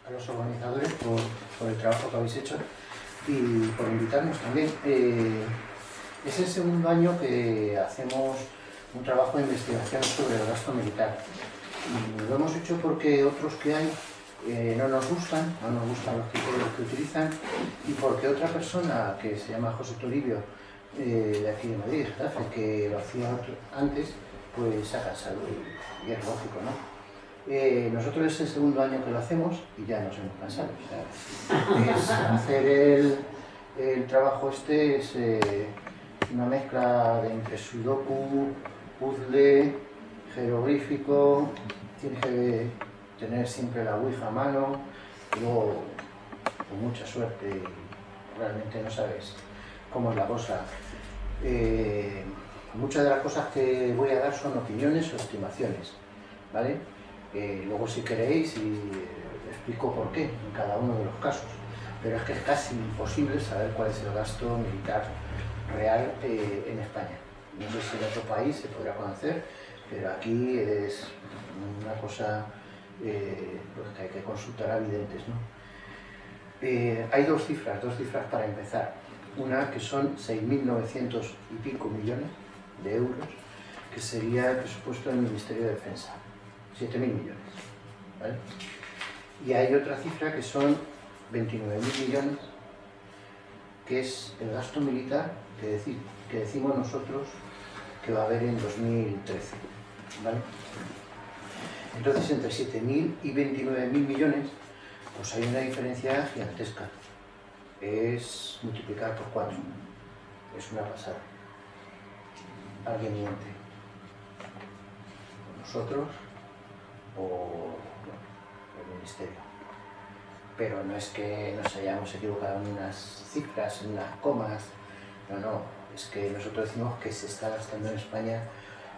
a los organizadores por el trabajo que habéis hecho y por invitarnos también. Es el segundo año que hacemos un trabajo de investigación sobre el gasto militar. Lo hemos hecho porque otros que hay no nos gustan los criterios que utilizan, y porque otra persona que se llama José Toribio, de aquí de Madrid, Getafe, que lo hacía antes, pues se ha cansado y es lógico, ¿no? Nosotros es el segundo año que lo hacemos y ya nos hemos cansado. O sea, hacer el trabajo este es una mezcla de entre sudoku, puzzle, jeroglífico, tienes que tener siempre la ouija a mano, y luego con mucha suerte realmente no sabes cómo es la cosa. Muchas de las cosas que voy a dar son opiniones o estimaciones, ¿vale? Luego si queréis explico por qué en cada uno de los casos, pero es que es casi imposible saber cuál es el gasto militar real en España. No sé si en otro país se podrá conocer, pero aquí es una cosa pues que hay que consultar a videntes, ¿no? Hay dos cifras para empezar. Una que son 6.900 y pico millones de euros, que sería el presupuesto del Ministerio de Defensa, 7.000 millones, ¿vale? Y hay otra cifra que son 29.000 millones, que es el gasto militar que decimos nosotros que va a haber en 2013, ¿vale? Entonces, entre 7.000 y 29.000 millones, pues hay una diferencia gigantesca. Es multiplicar por 4. Es una pasada. Alguien miente. Nosotros o bueno, el Ministerio. Pero no es que nos hayamos equivocado en unas cifras, en unas comas. No. Es que nosotros decimos que se está gastando en España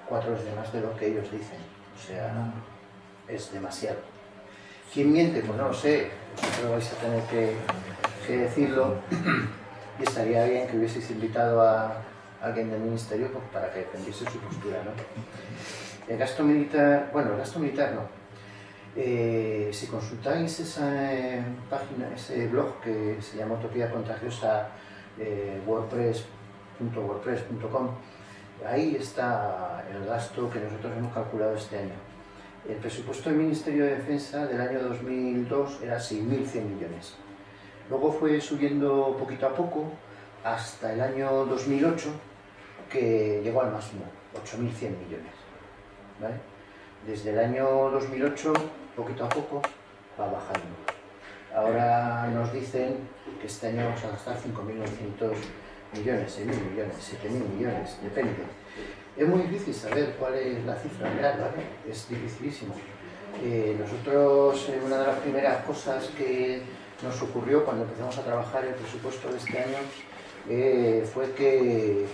4 veces más de lo que ellos dicen. O sea, es demasiado. ¿Quién miente? Pues no lo sé. Vosotros vais a tener que decirlo, y estaría bien que hubieseis invitado a alguien del Ministerio pues, para que defendiese su postura, ¿no? El gasto militar, bueno, el gasto militar no. Si consultáis esa página, ese blog que se llama Utopía Contagiosa, wordpress.com, ahí está el gasto que nosotros hemos calculado este año. El presupuesto del Ministerio de Defensa del año 2002 era 6.100 millones. Luego fue subiendo poquito a poco hasta el año 2008, que llegó al máximo, 8.100 millones, ¿vale? Desde el año 2008, poquito a poco, va bajando. Ahora nos dicen que este año vamos a gastar 5.900 millones, 6.000 millones, 7.000 millones, depende. Es muy difícil saber cuál es la cifra real, ¿vale? Es dificilísimo. Nosotros, una de las primeras cosas que nos ocurrió cuando empezamos a trabajar el presupuesto de este año fue que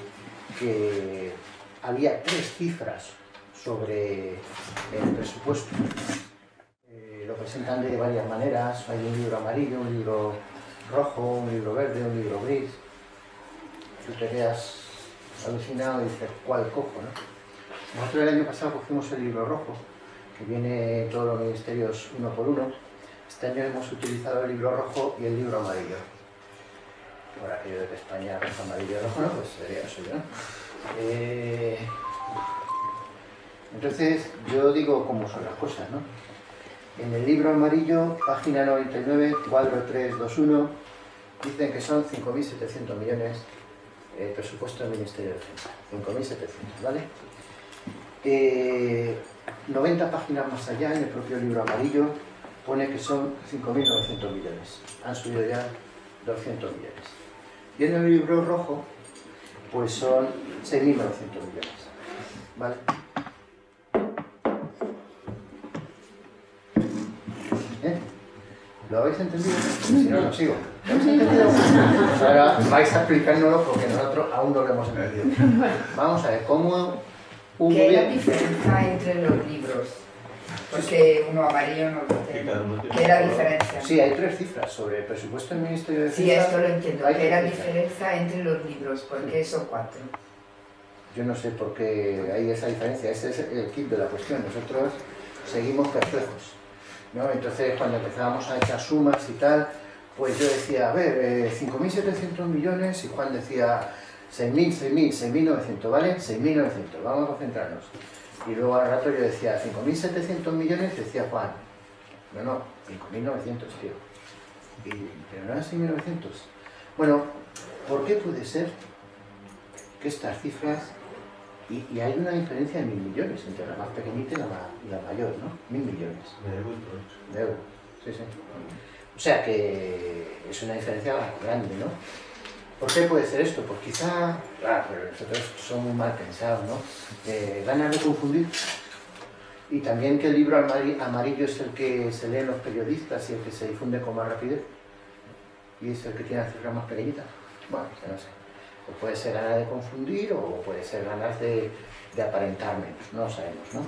había 3 cifras sobre el presupuesto. Lo presentan de varias maneras. Hay un libro amarillo, un libro rojo, un libro verde, un libro gris. Tú te quedas alucinado y dices, ¿cuál cojo, no? Nosotros el año pasado cogimos el libro rojo, que viene todos los ministerios uno por uno. Este año hemos utilizado el libro rojo y el libro amarillo. Por aquello de que España es amarillo y rojo, ¿no? Pues sería eso, ¿no? Entonces, yo digo cómo son las cosas, ¿no? En el libro amarillo, página 99, cuadro 321, dicen que son 5.700 millones el presupuesto del Ministerio de Defensa. 5.700, ¿vale? 90 páginas más allá, en el propio libro amarillo, pone que son 5.900 millones. Han subido ya 200 millones. Y en el libro rojo, pues son 6.900 millones. ¿Vale? ¿Lo habéis entendido? Si no, no sigo. ¿Lo habéis entendido? Pues ahora vais a explicárnoslo porque nosotros aún no lo hemos entendido. Vamos a ver, ¿cómo un ¿Qué es la gobierno... diferencia entre los libros? Porque uno amarillo no lo entiendo. ¿Qué es la diferencia? Sí, hay 3 cifras sobre el presupuesto del Ministerio de Defensa. Sí, esto lo entiendo. Hay ¿Qué es la 3 cifras. diferencia entre los libros? ¿Por qué son 4? Yo no sé por qué hay esa diferencia. Ese es el kit de la cuestión. Nosotros seguimos perplejos. ¿no? Entonces, cuando empezábamos a echar sumas y tal, pues yo decía, a ver, 5.700 millones, y Juan decía 6.900, ¿vale? 6.900, vamos a centrarnos. Y luego al rato yo decía 5.700 millones, decía Juan, no, 5.900, tío. Pero no eran 6.900. Bueno, ¿por qué puede ser que estas cifras, y hay una diferencia de 1.000 millones entre la más pequeñita y la mayor, ¿no? 1.000 millones. De euros. Sí, sí. O sea que es una diferencia grande, ¿no? ¿Por qué puede ser esto? Pues quizá, claro, pero nosotros somos muy mal pensados, ¿no? Ganas de confundir. Y también que el libro amarillo es el que se leen los periodistas y el que se difunde con más rapidez. Y es el que tiene las cifras más pequeñitas. Bueno, que no sé. Pues puede ser ganas de confundir o puede ser ganas de aparentar menos, no lo sabemos, ¿no?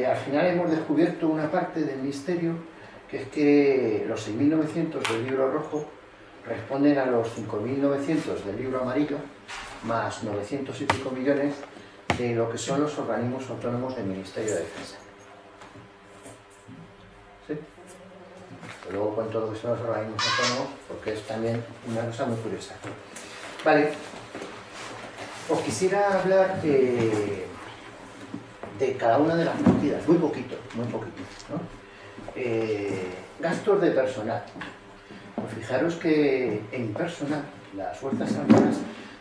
Al final hemos descubierto una parte del misterio, que es que los 6.900 del libro rojo responden a los 5.900 del libro amarillo, más 900 y pico millones de lo que son los organismos autónomos del Ministerio de Defensa. ¿Sí? Pero luego cuento lo que son los organismos autónomos, porque es también una cosa muy curiosa. Vale, os quisiera hablar de cada una de las partidas, muy poquito, ¿no? Gastos de personal. Pues fijaros que en personal las Fuerzas Armadas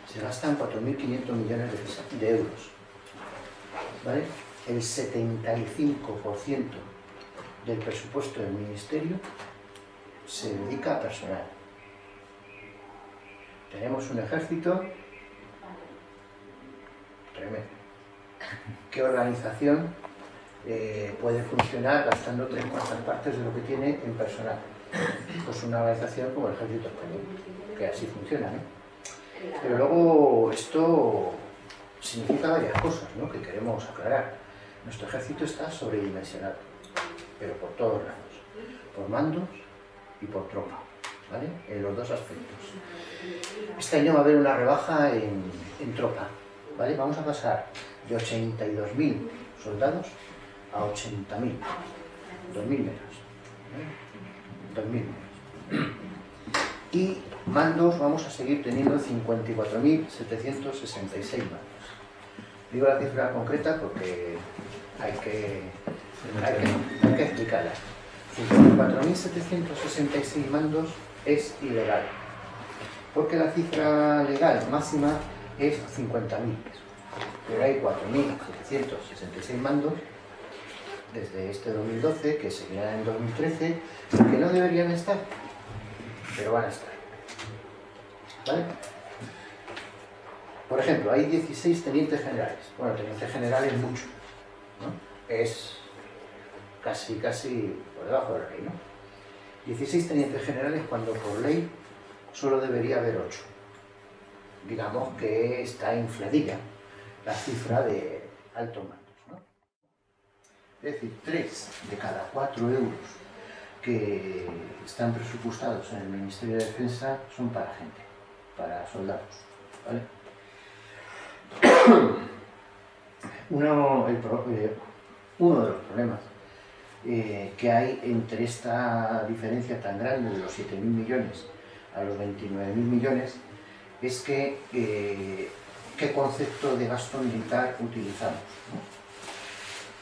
se gastan 4.500 millones de euros. ¿Vale? El 75% del presupuesto del Ministerio se dedica a personal. Tenemos un ejército tremendo. ¿Qué organización puede funcionar gastando 3/4 partes de lo que tiene en personal? Pues una organización como el Ejército Español, que así funciona, ¿no? Pero luego esto significa varias cosas, ¿no?, que queremos aclarar. Nuestro ejército está sobredimensionado, pero por todos lados, por mandos y por tropa, ¿vale? En los dos aspectos. Este año va a haber una rebaja en tropa, ¿vale? Vamos a pasar de 82.000 soldados a 80.000, 2.000 menos, ¿vale? 2.000 menos. Y mandos vamos a seguir teniendo 54.766 mandos. Digo la cifra concreta porque hay que explicarla. 54.766 mandos es ilegal, porque la cifra legal máxima es 50.000. Pero hay 4.766 mandos desde este 2012, que seguirán en 2013, que no deberían estar, pero van a estar. ¿Vale? Por ejemplo, hay 16 tenientes generales. Bueno, tenientes generales mucho, ¿no? Es casi por debajo de la ley, ¿no? 16 tenientes generales cuando por ley solo debería haber 8. Digamos que está infladilla la cifra de altos mandos, ¿no? Es decir, 3 de cada 4 euros que están presupuestados en el Ministerio de Defensa son para gente, para soldados, ¿vale? Uno de los problemas que hay entre esta diferencia tan grande de los 7.000 millones a los 29.000 millones es que qué concepto de gasto militar utilizamos, ¿no?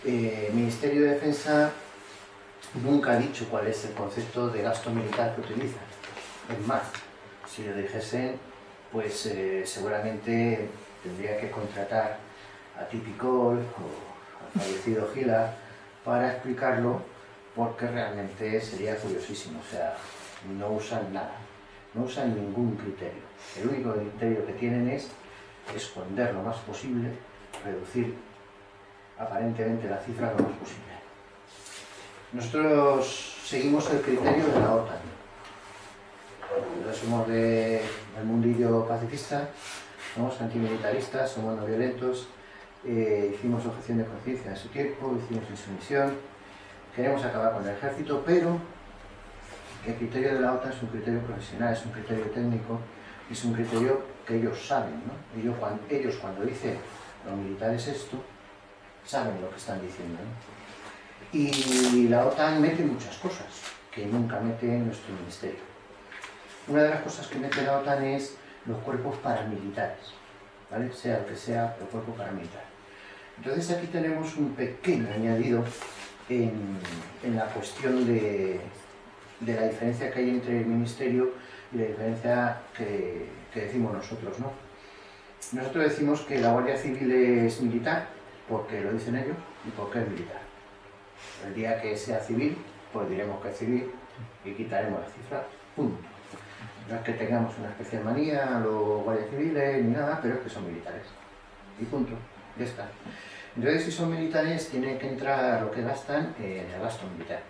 El Ministerio de Defensa nunca ha dicho cuál es el concepto de gasto militar que utiliza. Es más, si lo dijesen, pues seguramente tendría que contratar a Tipicol o al fallecido Gila para explicarlo, porque realmente sería curiosísimo. O sea, no usan nada, no usan ningún criterio. El único criterio que tienen es esconder lo más posible, reducir aparentemente la cifra lo más posible. Nosotros seguimos el criterio de la OTAN. Nosotros somos del mundillo pacifista, somos antimilitaristas, somos no violentos, hicimos objeción de conciencia en su tiempo, hicimos insumisión, queremos acabar con el ejército, pero el criterio de la OTAN es un criterio profesional, es un criterio técnico, es un criterio que ellos saben, ¿no? Ellos cuando dicen los militares esto, saben lo que están diciendo, ¿no? Y la OTAN mete muchas cosas que nunca mete nuestro ministerio. Una de las cosas que mete la OTAN es los cuerpos paramilitares, ¿vale? Sea el que sea el cuerpo paramilitar. Entonces aquí tenemos un pequeño añadido en la cuestión de la diferencia que hay entre el ministerio y la diferencia que decimos nosotros, ¿no? Nosotros decimos que la Guardia Civil es militar porque lo dicen ellos y porque es militar. El día que sea civil, pues diremos que es civil y quitaremos la cifra, punto. No es que tengamos una especial manía a los guardias civiles ni nada, pero es que son militares. Y punto, ya está. Entonces, si son militares, tiene que entrar lo que gastan en el gasto militar.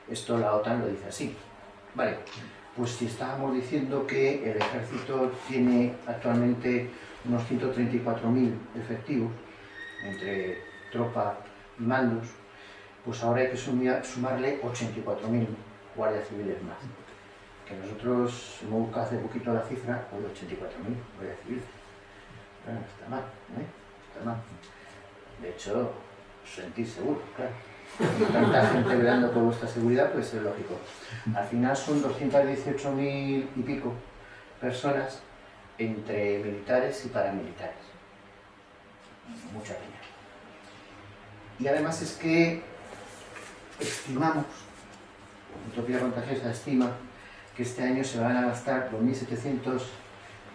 Esto la OTAN lo dice así. Vale, pues si estábamos diciendo que el ejército tiene actualmente unos 134.000 efectivos, entre tropa y mandos, pues ahora hay que sumarle 84.000 guardias civiles más. Que nosotros hemos buscado hace poquito la cifra, pues 84.000 guardias civiles. Bueno, está mal, ¿eh? Está mal. De hecho, os sentís seguros, claro. Tanta gente velando por vuestra seguridad, pues es lógico. Al final son 218.000 y pico personas entre militares y paramilitares. Mucha peña. Y además es que estimamos, Utopía Contagiosa estima que este año se van a gastar 2.700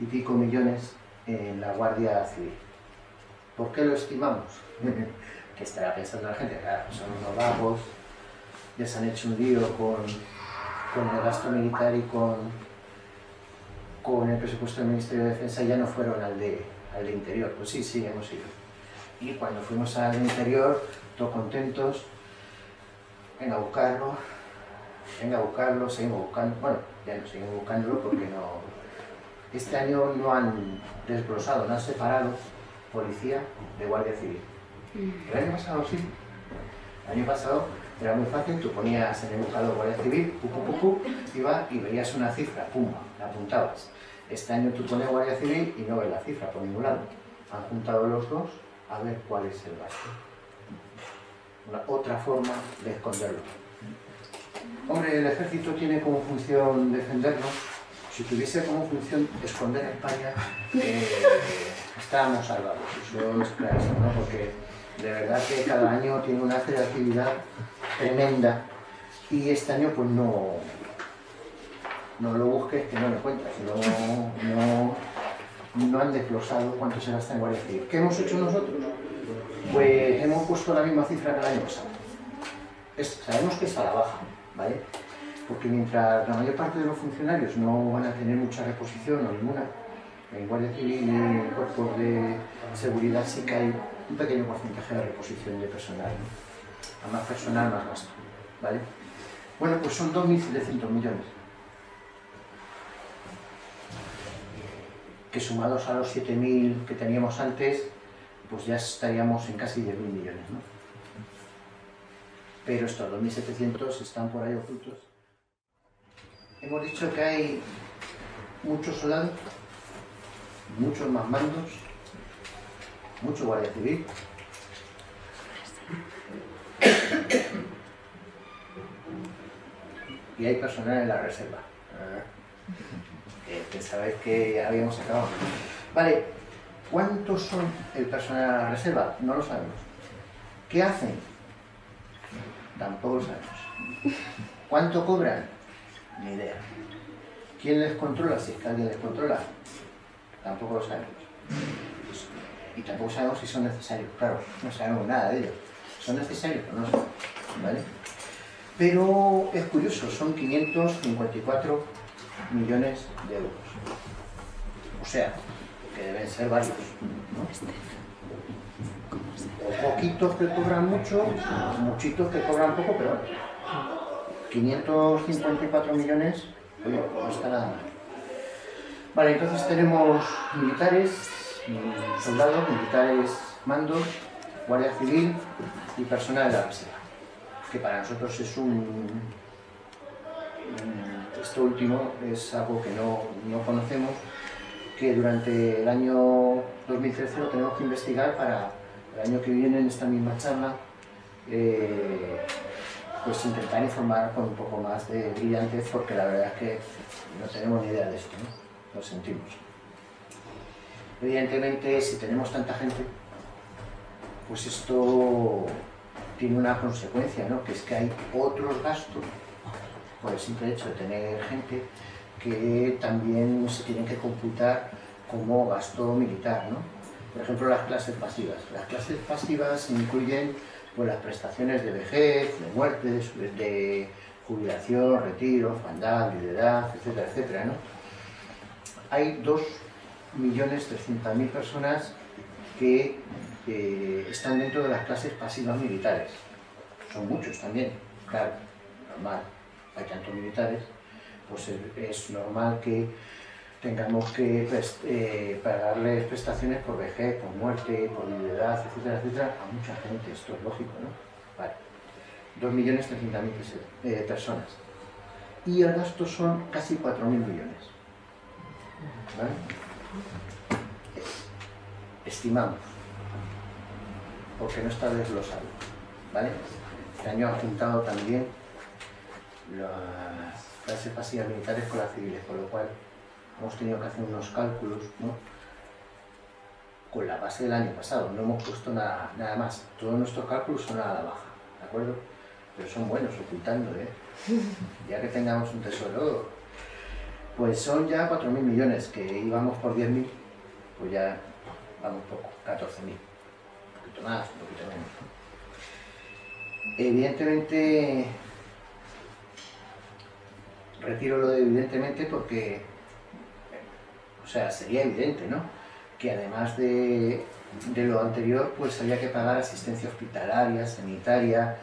y pico millones en la Guardia Civil. ¿Por qué lo estimamos? Que estará pensando la gente, claro, son unos vagos, ya se han hecho un lío con el gasto militar y con el presupuesto del Ministerio de Defensa, ya no fueron al de Interior. Pues sí, hemos ido. Y cuando fuimos al Interior, todos contentos, venga a buscarlo, seguimos buscando, bueno, ya no seguimos buscándolo porque no... Este año no han desglosado, no han separado policía de Guardia Civil. El año pasado sí. El año pasado era muy fácil, tú ponías en el buscador Guardia Civil, iba y veías una cifra, pum, la apuntabas. Este año tú pones Guardia Civil y no ves la cifra por ningún lado. Han juntado los dos a ver cuál es el gasto. Otra forma de esconderlo. Hombre, el ejército tiene como función defendernos. Si tuviese como función esconder a España, estábamos salvados. Eso es clarísimo, ¿no? Porque de verdad que cada año tiene una creatividad tremenda y este año pues no lo busques, que no lo encuentras. No han desglosado cuánto se gasta en Guardia Civil. ¿Qué hemos hecho nosotros? Pues hemos puesto la misma cifra que el año pasado. Sabemos que es a la baja, ¿vale? Porque mientras la mayor parte de los funcionarios no van a tener mucha reposición o ninguna, en Guardia Civil y en cuerpos de seguridad sí que hay un pequeño porcentaje de reposición de personal, ¿no? A más personal, más gasto, ¿vale? Bueno, pues son 2.700 millones. Que sumados a los 7.000 que teníamos antes, pues ya estaríamos en casi 10.000 millones, ¿no? Pero estos 2.700 están por ahí ocultos. Hemos dicho que hay muchos soldados, muchos más mandos, mucho Guardia Civil. Y hay personal en la reserva. Pensabais que habíamos acabado. Vale, ¿cuántos son el personal en la reserva? No lo sabemos. ¿Qué hacen? Tampoco lo sabemos. ¿Cuánto cobran? Ni idea. ¿Quién les controla? Si es que alguien les controla. Tampoco lo sabemos. Y tampoco sabemos si son necesarios. Claro, no sabemos nada de ellos. ¿Son necesarios o no son? ¿Vale? Pero es curioso, son 554 millones de euros. O sea, que deben ser varios, ¿no? O poquitos que cobran mucho, muchitos que cobran poco, pero 554 millones, oye, no está nada mal. Vale, entonces tenemos militares, soldados, militares mandos, Guardia Civil y personal de la reserva, que para nosotros es esto último es algo que no conocemos, que durante el año 2013 lo tenemos que investigar para el año que viene en esta misma charla pues intentar informar con un poco más de brillantez, porque la verdad es que no tenemos ni idea de esto, ¿no? Lo sentimos. Evidentemente, si tenemos tanta gente, pues esto tiene una consecuencia, ¿no? Que es que hay otros gastos, por el simple hecho de tener gente, que también se tienen que computar como gasto militar, ¿no? Por ejemplo, las clases pasivas. Las clases pasivas incluyen pues, las prestaciones de vejez, de muerte, de jubilación, retiro, orfandad, viudedad, etcétera, etcétera, ¿no? Hay 2.300.000 personas que están dentro de las clases pasivas militares. Son muchos también, claro, normal. Hay tantos militares, pues es normal que tengamos que pagarles prestaciones por vejez, por muerte, por viudedad, etcétera, etcétera, a mucha gente. Esto es lógico, ¿no? Vale. 2.300.000 personas. Y el gasto son casi 4.000 millones. ¿Vale? Estimamos, porque no está desglosado, ¿vale? Este año ha juntado también las clases pasivas militares con las civiles, con lo cual hemos tenido que hacer unos cálculos, ¿no? Con la base del año pasado, no hemos puesto nada más. Todos nuestros cálculos son a la baja, ¿de acuerdo? Pero son buenos ocultando, ¿eh? Ya que tengamos un tesoro, pues son ya 4.000 millones, que íbamos por 10.000, pues ya vamos poco, 14.000. Un poquito más, un poquito menos, ¿no? Evidentemente, retiro lo de evidentemente porque, o sea, sería evidente, ¿no? Que además de lo anterior, pues había que pagar asistencia hospitalaria, sanitaria,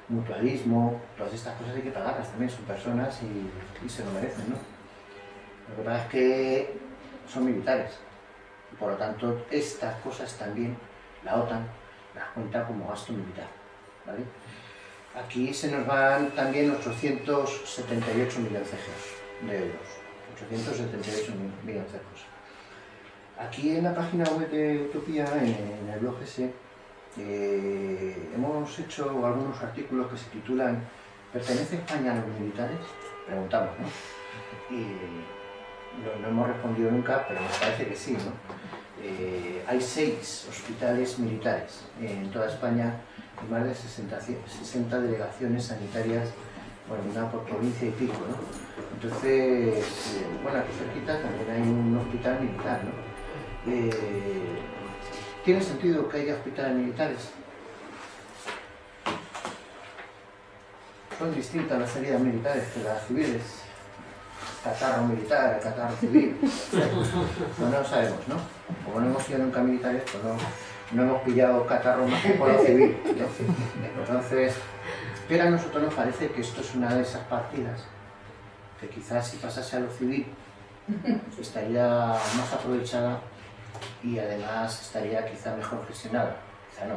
mutualismo, todas estas cosas hay que pagarlas también, son personas y se lo merecen, ¿no? Lo que pasa es que son militares, y por lo tanto estas cosas también la OTAN las cuenta como gasto militar, ¿vale? Aquí se nos van también 878 millones de euros, 878 millones de euros. Aquí en la página web de Utopía, en el blog ese, hemos hecho algunos artículos que se titulan ¿pertenece España a los militares? Preguntamos, ¿no? Y no hemos respondido nunca, pero nos parece que sí, ¿no? Hay 6 hospitales militares en toda España y más de 60 delegaciones sanitarias, bueno, una por provincia y pico, ¿no? Entonces, bueno, aquí cerquita también hay un hospital militar, ¿no? ¿Tiene sentido que haya hospitales militares? Son distintas las heridas militares que las civiles. Catarro militar, catarro civil. Pues no lo sabemos, ¿no? Como no hemos sido nunca militares, pues no hemos pillado catarro más que por lo civil, ¿no? Entonces, pero a nosotros nos parece que esto es una de esas partidas que quizás si pasase a lo civil estaría más aprovechada y además estaría quizá mejor gestionada. Quizá no,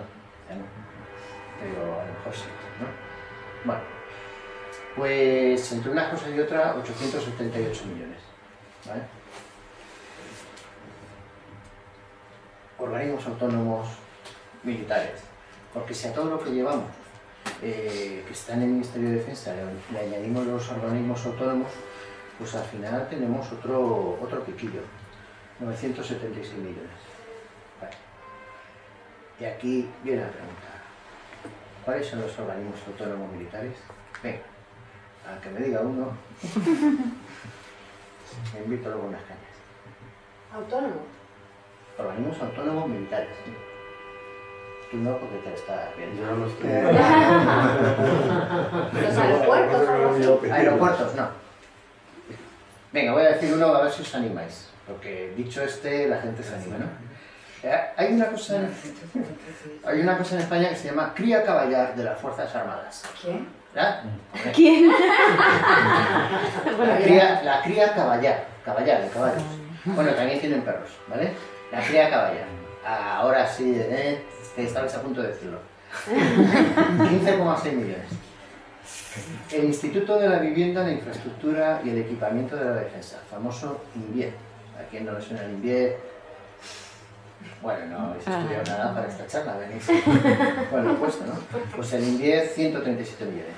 pero a lo mejor sí, ¿no? Bueno, pues entre unas cosas y otras, 878 millones, ¿vale? Organismos autónomos militares, porque si a todo lo que llevamos, que está en el Ministerio de Defensa, le añadimos los organismos autónomos, pues al final tenemos otro piquillo, 976 millones. Vale. Y aquí viene la pregunta, ¿cuáles son los organismos autónomos militares? Venga, a que me diga uno, me invito luego a unas cañas. ¿Autónomo? Organismos autónomos militares, sí. Tú no, porque te estás viendo. Yo no los estoy. ¿Los aeropuertos? Algo así. Aeropuertos, no. Venga, voy a decir uno a ver si os animáis, porque dicho la gente se anima, ¿no? Hay una cosa en España que se llama Cría Caballar de las Fuerzas Armadas. ¿Quién? ¿Verdad? ¿Quién? La cría caballar de caballos. Bueno, también tienen perros, ¿vale? La cría caballar. Ahora sí, estabais a punto de decirlo. 15,6 millones. El Instituto de la Vivienda, la Infraestructura y el Equipamiento de la Defensa, famoso INVIE. ¿A quién no le suena el INVIE? Bueno, no habéis estudiado nada para esta charla, venís. Bueno, lo he puesto, ¿no? Pues el INVIE, 137 millones.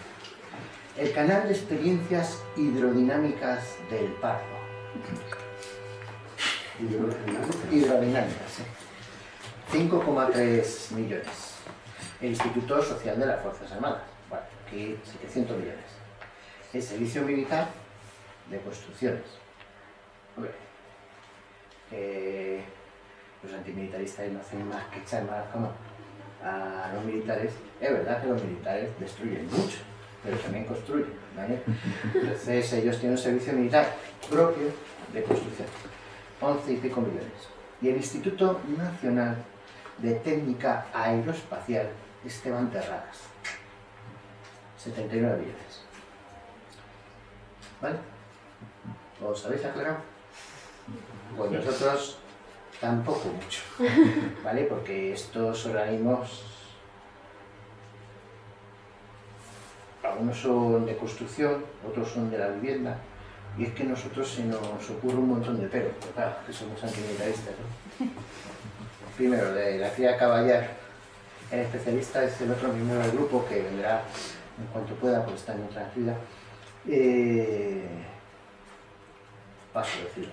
El canal de experiencias hidrodinámicas del Pardo. Hidrodinámicas, sí. 5,3 millones. El Instituto Social de las Fuerzas Armadas. Bueno, aquí 700 millones. El Servicio Militar de Construcciones. Hombre, los antimilitaristas no hacen más que echar más fama a los militares. Es verdad que los militares destruyen mucho, pero también construyen, ¿vale? Entonces ellos tienen un servicio militar propio de construcción, 11 y pico millones. Y el Instituto Nacional de Técnica Aeroespacial Esteban Terradas, 79 millones. ¿Vale? ¿Os habéis aclarado? Pues nosotros tampoco mucho, ¿vale? Porque estos organismos, algunos son de construcción, otros son de la vivienda, y es que a nosotros se nos ocurre un montón de pelos, pero claro, que somos antimilitaristas, ¿no? Primero, de la cría caballar, el especialista es el otro miembro del grupo que vendrá en cuanto pueda, porque está en otra actividad. Paso a decirlo.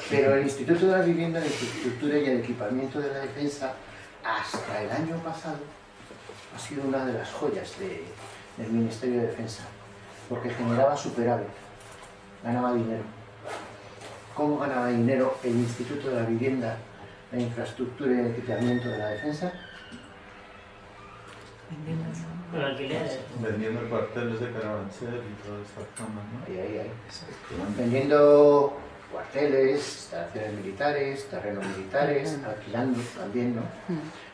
Pero el Instituto de la Vivienda, la Infraestructura y el Equipamiento de la Defensa, hasta el año pasado, ha sido una de las joyas del Ministerio de Defensa, porque generaba superávit, ganaba dinero. ¿Cómo ganaba dinero el Instituto de la Vivienda, la Infraestructura y el Equipamiento de la Defensa? Con alquileres. Vendiendo cuarteles de Carabanchel y todas esas zonas, ¿no? Ahí. Vendiendo cuarteles, instalaciones militares, terrenos militares, alquilando también, ¿no?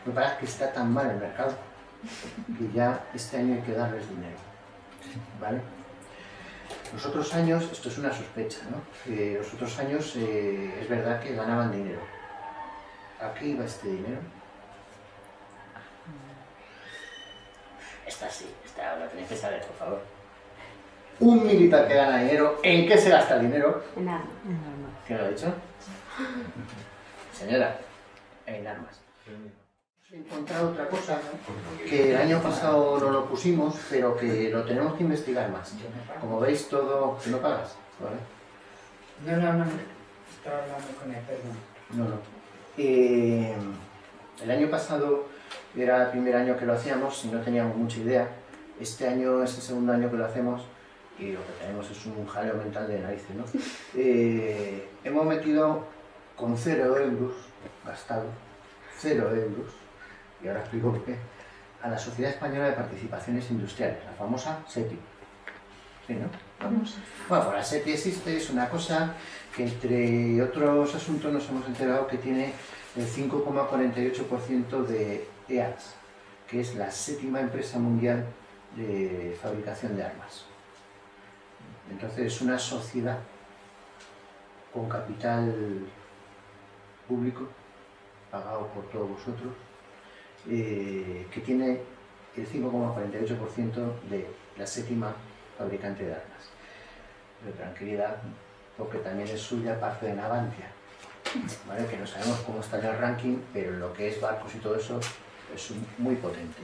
Me parece que está tan mal el mercado que ya este año hay que darles dinero, ¿vale? Los otros años, esto es una sospecha, ¿no? Los otros años es verdad que ganaban dinero. ¿A qué iba este dinero? Esta sí, esta la tenéis que saber, por favor. Un militar que gana dinero, ¿en qué se gasta el dinero? En armas. ¿Quién lo ha dicho? Señora, en armas. He encontrado otra cosa que el año pasado no lo pusimos, pero que lo tenemos que investigar más. Como veis, todo... ¿Que no pagas? ¿Vale? No. Estaba hablando con él, perdón. No. El año pasado era el primer año que lo hacíamos y no teníamos mucha idea. Este año es el segundo año que lo hacemos y lo que tenemos es un jaleo mental de narices, ¿no? Hemos metido con 0 euros gastado, 0 euros, y ahora explico por qué, a la Sociedad Española de Participaciones Industriales, la famosa SEPI. ¿Sí, no? Vamos. Bueno, pues la SEPI existe, es una cosa que entre otros asuntos nos hemos enterado que tiene el 5,48% de EATS, que es la 7ª empresa mundial de fabricación de armas. Entonces es una sociedad con capital público, pagado por todos vosotros, que tiene el 5,48% de la 7ª fabricante de armas. Pero tranquilidad, porque también es suya parte de Navantia, ¿vale? Que no sabemos cómo está en el ranking, pero en lo que es barcos y todo eso es muy potente.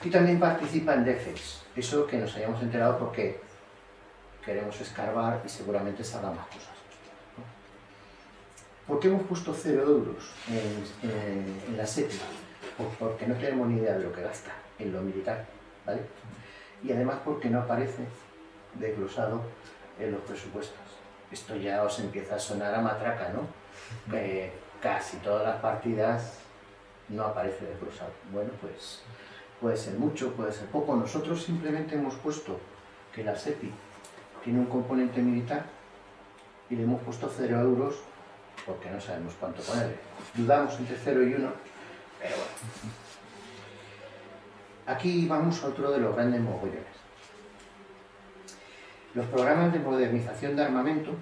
Y también participa en DEFEX, eso que nos hayamos enterado porque queremos escarbar y seguramente salgan más cosas. ¿Por qué hemos puesto 0 euros en la SEPI? Pues porque no tenemos ni idea de lo que gasta en lo militar, ¿vale? Y además porque no aparece desglosado en los presupuestos. Esto ya os empieza a sonar a matraca, ¿no? Casi todas las partidas no aparece desglosado. Bueno, pues puede ser mucho, puede ser poco. Nosotros simplemente hemos puesto que la SEPI tiene un componente militar y le hemos puesto 0 euros porque no sabemos cuánto ponerle. Dudamos entre 0 y 1, pero bueno. Aquí vamos a otro de los grandes mogollones. Los programas de modernización de armamento,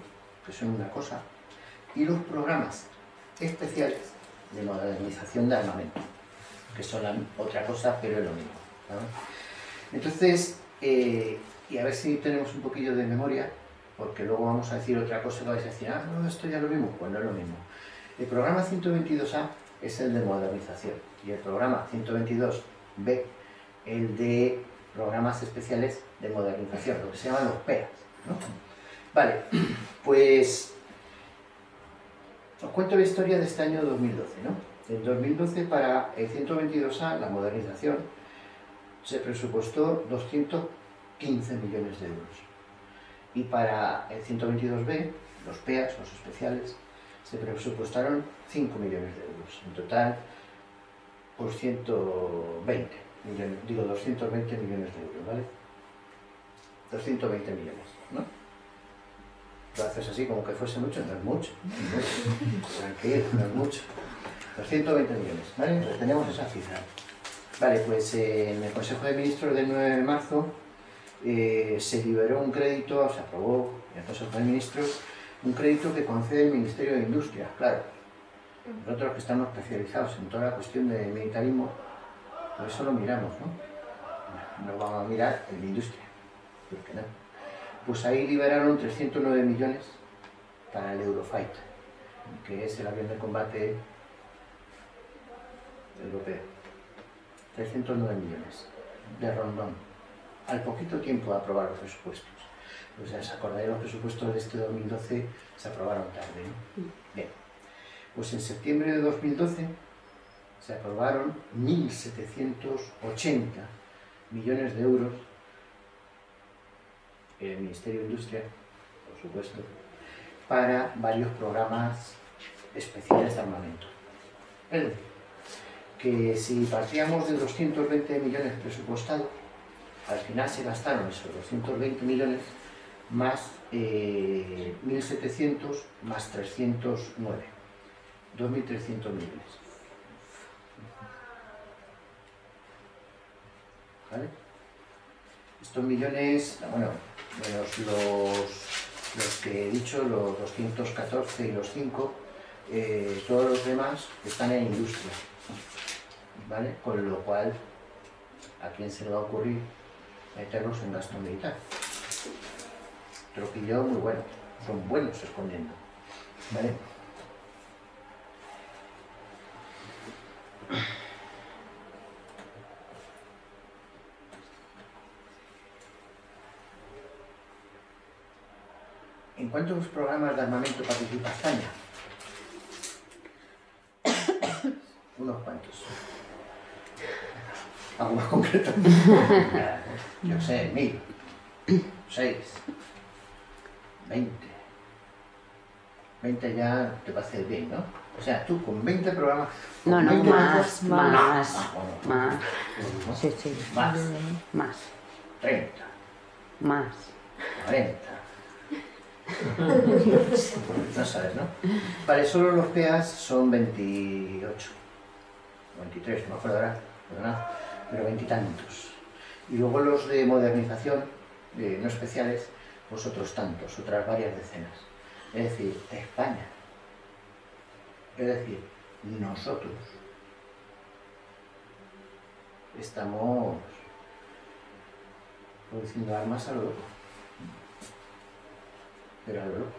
que son una cosa, y los programas especiales de modernización de armamento, que son otra cosa, pero es lo mismo, ¿no? Entonces, y a ver si tenemos un poquillo de memoria, porque luego vamos a decir otra cosa que vais a decir, ah, no, esto ya es lo mismo. Pues no es lo mismo. El programa 122A es el de modernización y el programa 122B el de programas especiales de modernización, lo que se llaman los PEAs, ¿no? Vale, pues os cuento la historia de este año 2012, ¿no? En 2012 para el 122A, la modernización, se presupuestó 215 millones de euros. Y para el 122B, los PEAs, los especiales, se presupuestaron 5 millones de euros. En total, pues 220 millones de euros, ¿vale? 220 millones, ¿no? Lo haces así como que fuese mucho, no es mucho. Tranquilo, no es mucho. 220 millones, ¿vale? Retenemos esa cifra. Vale, pues en el Consejo de Ministros del 9 de marzo se liberó un crédito, se aprobó en el Consejo de Ministros un crédito que concede el Ministerio de Industria, claro. Nosotros que estamos especializados en toda la cuestión de militarismo, por eso lo miramos, ¿no? No vamos a mirar el de industria, ¿por qué no? Pues ahí liberaron 309 millones para el Eurofighter, que es el avión de combate europeo. 309 millones de rondón, al poquito tiempo de aprobar los presupuestos. Pues ya os acordáis, los presupuestos de este 2012 se aprobaron tarde, ¿no? Bien, pues en septiembre de 2012 se aprobaron 1.780 millones de euros en el Ministerio de Industria, por supuesto, para varios programas especiales de armamento. Es decir, que si partíamos de 220 millones presupuestados, al final se gastaron esos 220 millones más 1.700 más 309, 2.300 millones. ¿Vale? Estos millones, bueno, menos los que he dicho, los 214 y los 5, todos los demás están en industria, ¿vale? Con lo cual, ¿a quién se le va a ocurrir meterlos en gasto militar? Tropillo muy bueno, son buenos escondiendo, ¿vale? ¿En cuántos programas de armamento participa España? Unos cuantos. Algo más concreto. Yo sé, 1000, 6, 20. 20 ya te va a hacer bien, ¿no? O sea, tú con 20 programas... No, con no, 20 más, programas- más, bueno, más. ¿no? Sí, sí. Más, Más, 30, más. 40. No sabes, ¿no? Vale, solo los PEAs son 28, 23, no me acuerdo ahora, perdonad, pero 20 y tantos. Y luego los de modernización, no especiales, pues otros tantos, otras varias decenas. Es decir, España. Es decir, nosotros estamos produciendo armas a lo loco. Pero a lo loco.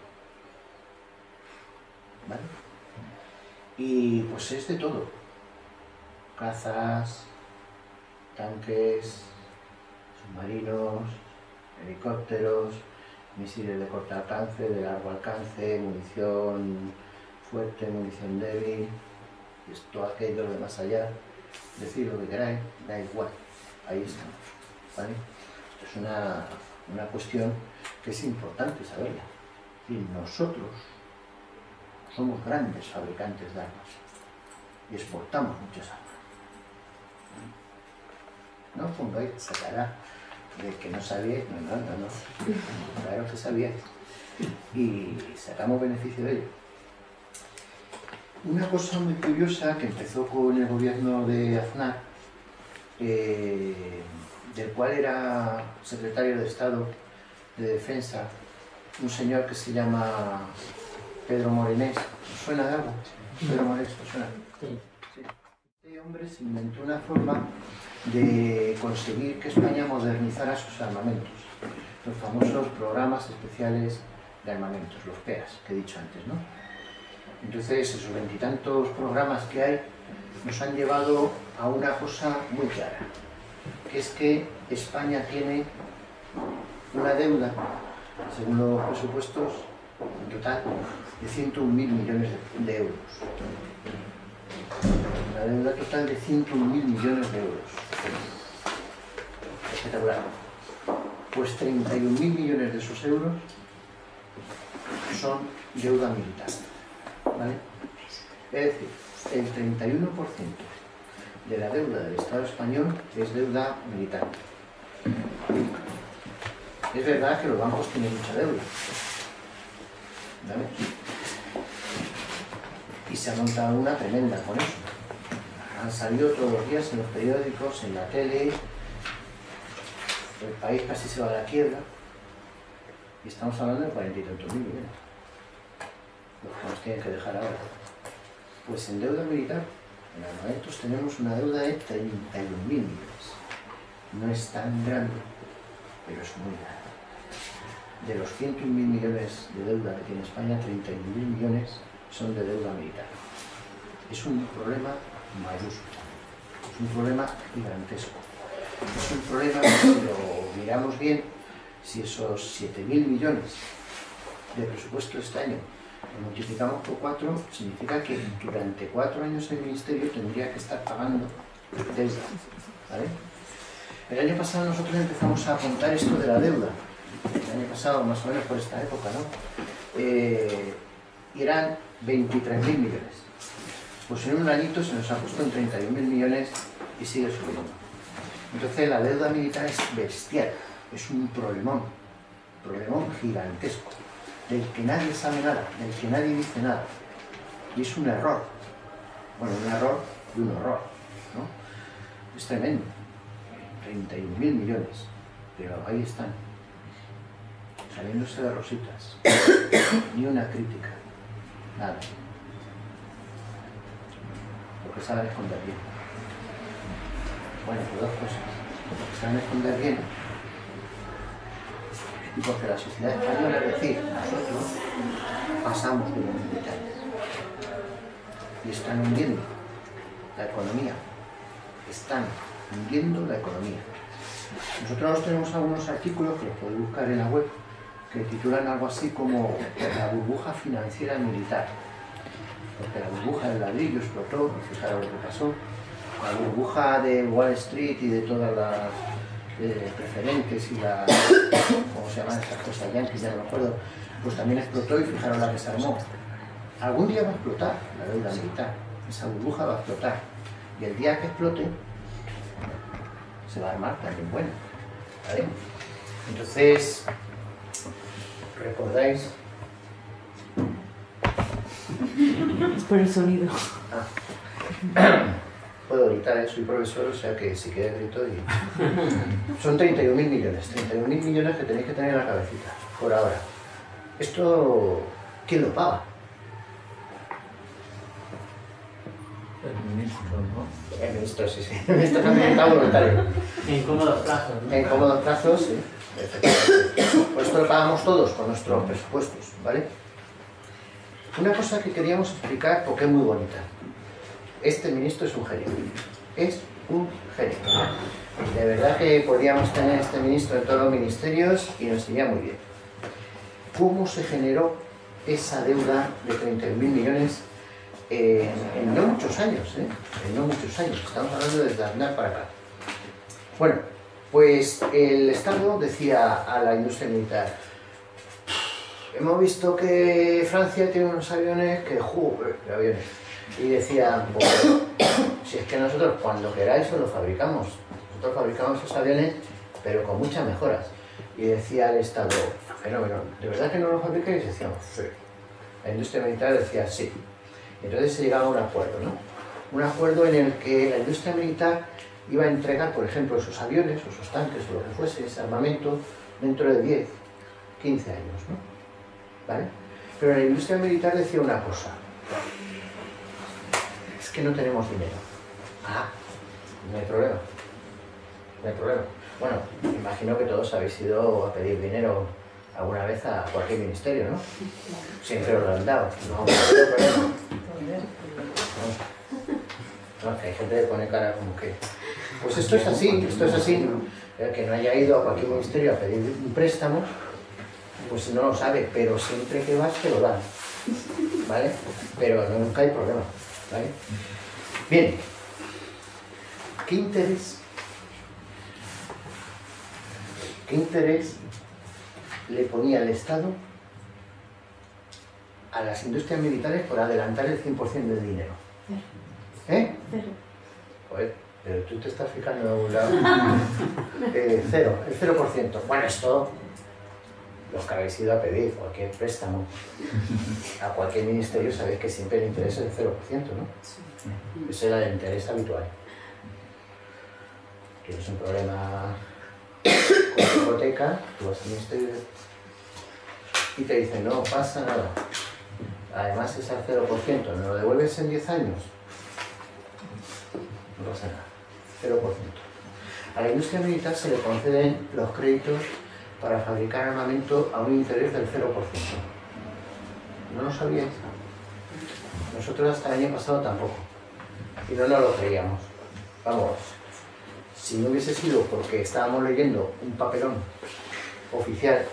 ¿Vale? Y pues es de todo. Cazas, tanques, submarinos, helicópteros, misiles de corto alcance, de largo alcance, munición fuerte, munición débil, esto, aquello, de más allá. Decid lo que queráis, da igual. Ahí estamos. ¿Vale? Esto es una cuestión que es importante saberla. Y nosotros somos grandes fabricantes de armas y exportamos muchas armas. No os pongáis esa cara de que no sabíais, no, claro que sabíais y sacamos beneficio de ello. Una cosa muy curiosa que empezó con el gobierno de Aznar, del cual era secretario de Estado de Defensa, un señor que se llama Pedro Morenés. ¿Os suena de algo? Pedro Morenés, ¿os suena? Sí. Sí. Este hombre se inventó una forma de conseguir que España modernizara sus armamentos. Los famosos programas especiales de armamentos, los PEAs, que he dicho antes, ¿no? Entonces, esos 20 y tantos programas que hay, nos han llevado a una cosa muy clara, que es que España tiene una deuda, según los presupuestos, en total de 101.000 millones de euros. Una deuda total de 101.000 millones de euros. Espectacular. Pues 31.000 millones de esos euros son deuda militar. ¿Vale? Es decir, el 31% de la deuda del Estado español es deuda militar. Es verdad que los bancos tienen mucha deuda, ¿vale? Y se ha montado una tremenda con eso. Han salido todos los días en los periódicos, en la tele, el país casi se va a la quiebra, y estamos hablando de 40 y tantos mil millones, los que nos tienen que dejar ahora. Pues en deuda militar, en armamentos, tenemos una deuda de 31.000 millones. No es tan grande, pero es muy grande. De los 101.000 millones de deuda que tiene España, 31.000 millones son de deuda militar. Es un problema mayúsculo, es un problema gigantesco. Es un problema que, si lo miramos bien, si esos 7.000 millones de presupuesto de este año lo multiplicamos por 4, significa que durante 4 años el Ministerio tendría que estar pagando deuda, ¿vale? El año pasado nosotros empezamos a contar esto de la deuda. El año pasado, más o menos por esta época, ¿no? Y eran 23.000 millones. Pues en un añito se nos ha puesto en 31.000 millones y sigue subiendo. Entonces la deuda militar es bestial, es un problemón gigantesco, del que nadie sabe nada, del que nadie dice nada. Y es un error. Bueno, un error y un horror, ¿no? Es tremendo. 31.000 millones, pero ahí están, saliéndose de rositas. Ni una crítica, nada. Porque saben esconder bien. Bueno, por dos cosas. Porque saben esconder bien y porque la sociedad española, es decir, nosotros, pasamos de los militares y están hundiendo la economía. Están hundiendo la economía. Nosotros tenemos algunos artículos que los podéis buscar en la web que titulan algo así como la burbuja financiera militar, porque la burbuja del ladrillo explotó, fijaros lo que pasó, la burbuja de Wall Street y de todas las preferentes y las, ¿cómo se llaman estas cosas? Yankees, ya no me acuerdo, pues también explotó y fijaros la que se armó. Algún día va a explotar la deuda militar, esa burbuja va a explotar, y el día que explote se va a armar también bueno, ¿vale? Entonces, ¿recordáis? Es por el sonido. Puedo gritar, soy profesor, o sea que si quieres grito y... Son 31.000 millones, 31.000 millones que tenéis que tener en la cabecita, por ahora. Esto, ¿quién lo paga? El ministro, ¿no? El ministro, sí, sí. El ministro también está voluntario. En cómodos plazos, ¿no? En cómodos plazos, sí. Efectivamente. Por esto lo pagamos todos con nuestros presupuestos, ¿vale? Una cosa que queríamos explicar porque es muy bonita. Este ministro es un genio. Es un genio. De verdad que podríamos tener este ministro en todos los ministerios y nos iría muy bien. ¿Cómo se generó esa deuda de 31.000 millones en no muchos años? En no muchos años. Estamos hablando desde Aznar para acá. Bueno, pues el Estado decía a la industria militar: hemos visto que Francia tiene unos aviones que aviones. Y decían, pues, si es que nosotros cuando queráis os los fabricamos. Nosotros fabricamos esos aviones, pero con muchas mejoras. Y decía el Estado, fenómeno, ¿de verdad que no los fabricáis? Y decíamos, sí. La industria militar decía, sí. Y entonces se llegaba a un acuerdo, ¿no? Un acuerdo en el que la industria militar iba a entregar, por ejemplo, esos aviones, o esos tanques, o lo que fuese, ese armamento, dentro de 10, 15 años, ¿no? ¿Vale? Pero la industria militar decía una cosa: es que no tenemos dinero. Ah, no hay problema. No hay problema. Bueno, me imagino que todos habéis ido a pedir dinero alguna vez a cualquier ministerio, ¿no? Siempre os lo han dado. No hay problema. No, que hay gente que pone cara como que... Pues esto es así, El que no haya ido a cualquier ministerio a pedir un préstamo, pues no lo sabe, pero siempre que vas te lo dan, ¿vale? Pero nunca hay problema, ¿vale? Bien, ¿qué interés le ponía el Estado a las industrias militares por adelantar el 100% del dinero? ¿Eh? Cero. Joder, pero tú te estás fijando en un lado. Cero, el 0%. Bueno, esto, los que habéis ido a pedir cualquier préstamo a cualquier ministerio, sabéis que siempre el interés es el 0%, ¿no? Ese era el interés habitual. Tienes un problema con tu hipoteca, tú vas al ministerio y te dicen, no pasa nada. Además es al 0%, ¿me lo devuelves en 10 años? No pasa nada, 0%. A la industria militar se le conceden los créditos para fabricar armamento a un interés del 0%. ¿No lo sabíais? Nosotros hasta el año pasado tampoco. Y no nos lo creíamos. Vamos, si no hubiese sido porque estábamos leyendo un papelón oficial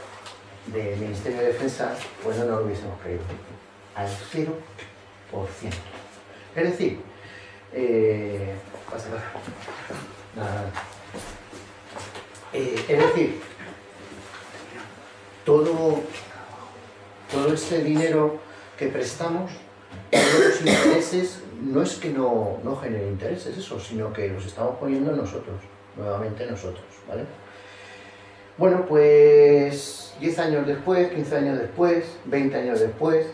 del Ministerio de Defensa, pues no nos lo hubiésemos creído. Al 0%. Es decir, es decir, todo ese dinero que prestamos, todos los intereses, no es que no genere intereses eso, sino que los estamos poniendo nosotros, nuevamente nosotros, ¿vale? Bueno, pues 10 años después, 15 años después, 20 años después,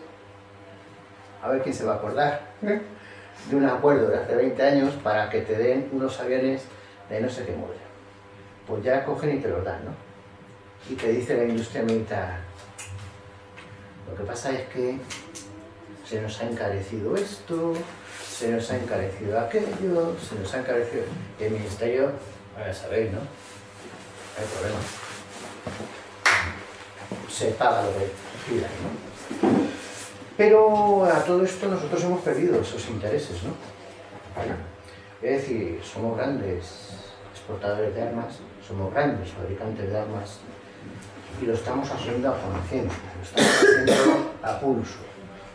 a ver quién se va a acordar de un acuerdo de hace 20 años para que te den unos aviones de no sé qué modelo. Pues ya cogen y te los dan, ¿no? Y te dice la industria militar, lo que pasa es que se nos ha encarecido esto, se nos ha encarecido aquello, se nos ha encarecido... Y el ministerio, a saber, ¿no? No hay problema. Se paga lo que pidan, ¿no? Pero a todo esto nosotros hemos perdido esos intereses, ¿no? Es decir, somos grandes exportadores de armas, somos grandes fabricantes de armas y lo estamos haciendo a conciencia, lo estamos haciendo a pulso,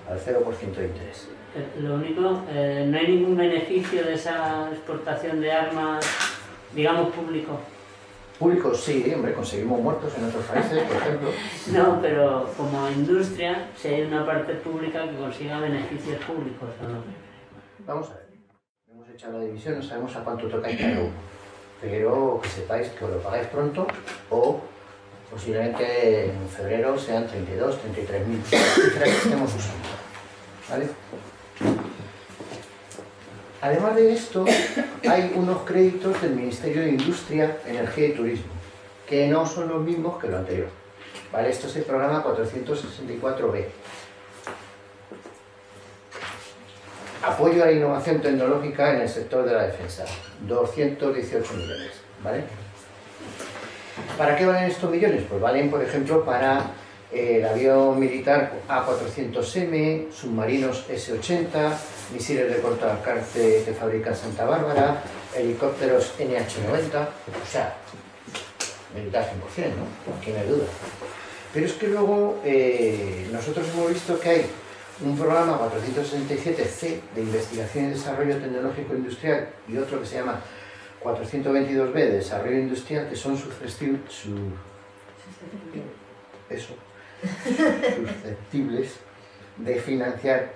al 0% de interés. Lo único, no hay ningún beneficio de esa exportación de armas, digamos, público. Públicos sí, hombre, conseguimos muertos en otros países, por ejemplo. No, pero como industria, si hay una parte pública que consiga beneficios públicos, ¿o no? Vamos a ver, hemos hecho la división, no sabemos a cuánto toca cada uno, pero que sepáis que os lo pagáis pronto o posiblemente en febrero sean 32, 33.000 cifras que estemos usando, ¿vale? Además de esto, hay unos créditos del Ministerio de Industria, Energía y Turismo, que no son los mismos que lo anterior. ¿Vale? Esto es el programa 464B. Apoyo a la innovación tecnológica en el sector de la defensa, 218 millones. ¿Vale? ¿Para qué valen estos millones? Pues valen, por ejemplo, para el avión militar A400M, submarinos S-80, misiles de corto alcance que fabrica Santa Bárbara, helicópteros NH-90, o sea, militar 100%, ¿no? Aquí no hay duda. Pero es que luego nosotros hemos visto que hay un programa 467C de investigación y desarrollo tecnológico industrial y otro que se llama 422B de desarrollo industrial, que son susceptibles de financiar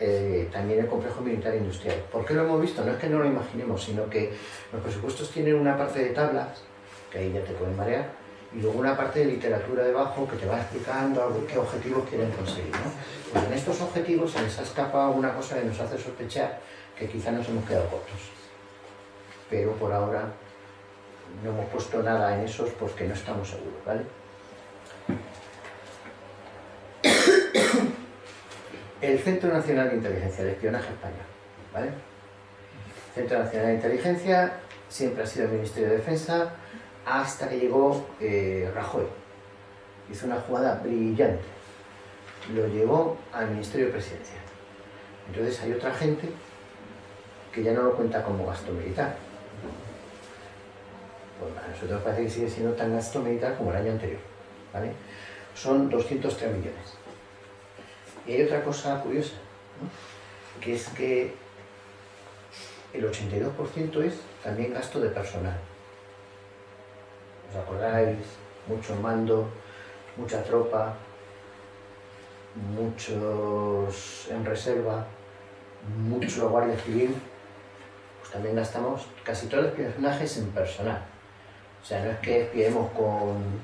también el complejo militar industrial. ¿Por qué lo hemos visto? No es que no lo imaginemos, sino que los presupuestos tienen una parte de tablas, que ahí ya te pueden marear, y luego una parte de literatura debajo que te va explicando qué objetivos quieren conseguir, ¿no? Pues en estos objetivos se les ha escapado una cosa que nos hace sospechar que quizá nos hemos quedado cortos. Pero por ahora no hemos puesto nada en esos porque no estamos seguros, ¿vale? El Centro Nacional de Inteligencia, el espionaje español, ¿vale? El Centro Nacional de Inteligencia siempre ha sido el Ministerio de Defensa hasta que llegó Rajoy. Hizo una jugada brillante. Lo llevó al Ministerio de Presidencia. Entonces hay otra gente que ya no lo cuenta como gasto militar. Pues a nosotros parece que sigue siendo tan gasto militar como el año anterior, ¿vale? Son 203 millones. Y hay otra cosa curiosa, ¿no? Que es que el 82% es también gasto de personal. ¿Os acordáis? Mucho mando, mucha tropa, muchos en reserva, mucho guardia civil. Pues también gastamos casi todos los personajes en personal. O sea, no es que espiemos con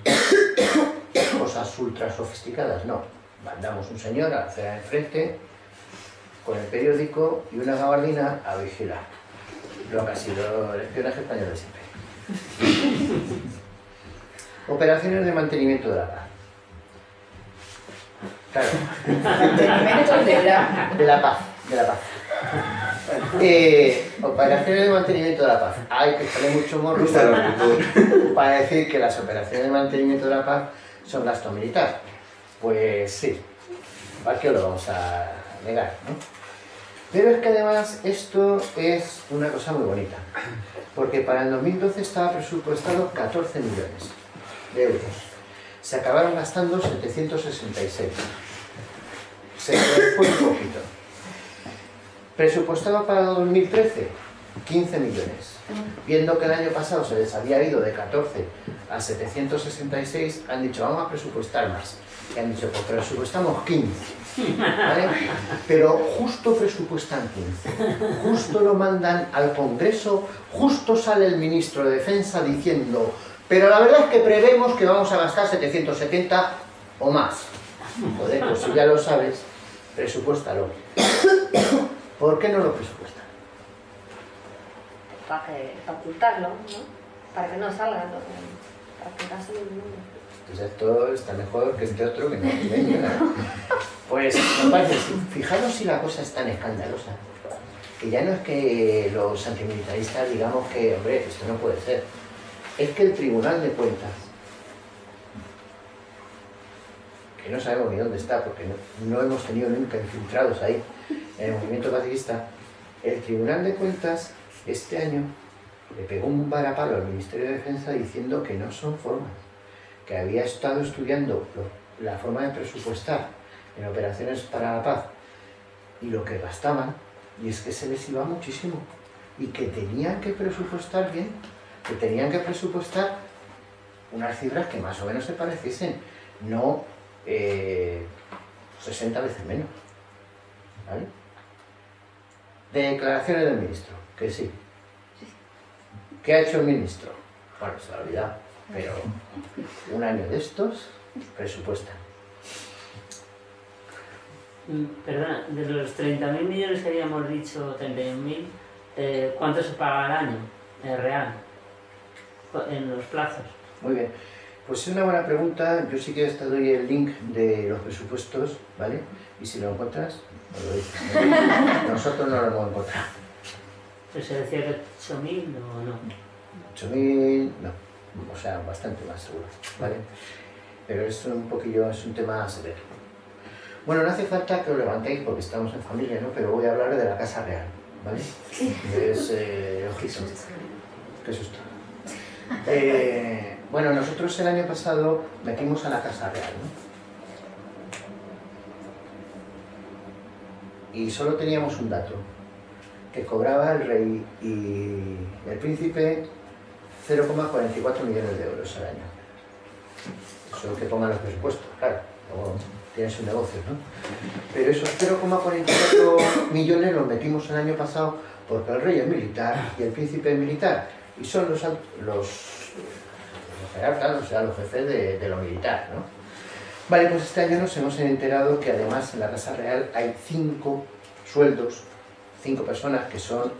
cosas ultra sofisticadas, no. Mandamos un señor a la acera de enfrente con el periódico y una gabardina a vigilar. Lo que ha sido el espionaje español de siempre. Operaciones de mantenimiento de la paz. Claro. Mantenimiento de la paz. Operaciones de mantenimiento de la paz. Hay que poner mucho morro para decir que las operaciones de mantenimiento de la paz son gasto militar. Pues sí, ¿para qué lo vamos a negar, no? Pero es que además esto es una cosa muy bonita, porque para el 2012 estaba presupuestado 14 millones de euros. Se acabaron gastando 766. Se fue un poquito. Presupuestado para 2013, 15 millones. Viendo que el año pasado se les había ido de 14 a 766, han dicho, vamos a presupuestar más. Y han dicho, pues presupuestamos 15. ¿Vale? Pero justo presupuestan 15. Justo lo mandan al Congreso, justo sale el ministro de Defensa diciendo, pero la verdad es que prevemos que vamos a gastar 770 o más. Joder, pues si ya lo sabes, presupuéstalo. ¿Por qué no lo presupuestan? Para ocultarlo, ¿no? Para que no salga, ¿no? Para que gaste el mundo. Pues esto está mejor que este otro que no tiene nada. Pues, me parece, fijaros si la cosa es tan escandalosa, que ya no es que los antimilitaristas digamos que, hombre, esto no puede ser. Es que el Tribunal de Cuentas, que no sabemos ni dónde está, porque no hemos tenido nunca infiltrados ahí, en el movimiento pacifista, el Tribunal de Cuentas este año le pegó un varapalo al Ministerio de Defensa diciendo que no son formas, que había estado estudiando la forma de presupuestar en operaciones para la paz y lo que gastaban, y es que se les iba muchísimo, y que tenían que presupuestar bien, que tenían que presupuestar unas cifras que más o menos se pareciesen, no 60 veces menos, ¿vale? Declaraciones del ministro, que sí. ¿Qué ha hecho el ministro? Bueno, se lo ha olvidado, pero un año de estos presupuestan. Perdona, de los 30.000 millones que habíamos dicho, 31.000, ¿cuánto se paga al año real en los plazos? Muy bien, pues es una buena pregunta. Yo sí que te doy el link de los presupuestos, ¿vale? Y si lo encuentras, me lo dices. Nosotros no lo hemos encontrado. ¿Pero se decía que 8.000 o no? 8.000, no, o sea, bastante más seguro, ¿vale? Pero es un poquillo, es un tema severo. Bueno, no hace falta que os levantéis porque estamos en familia, ¿no? Pero voy a hablar de la Casa Real, ¿vale? Es, ojito, qué susto. Bueno, nosotros el año pasado metimos a la Casa Real, ¿no? Y solo teníamos un dato, que cobraba el rey y el príncipe 0,44 millones de euros al año. Eso que pongan los presupuestos, claro, luego tienen su negocio, ¿no? Pero esos 0,44 millones los metimos el año pasado porque el rey es militar y el príncipe es militar, y son los jerarcas, o sea, los jefes de lo militar, ¿no? Vale, pues este año nos hemos enterado que además en la Casa Real hay 5 sueldos, 5 personas que son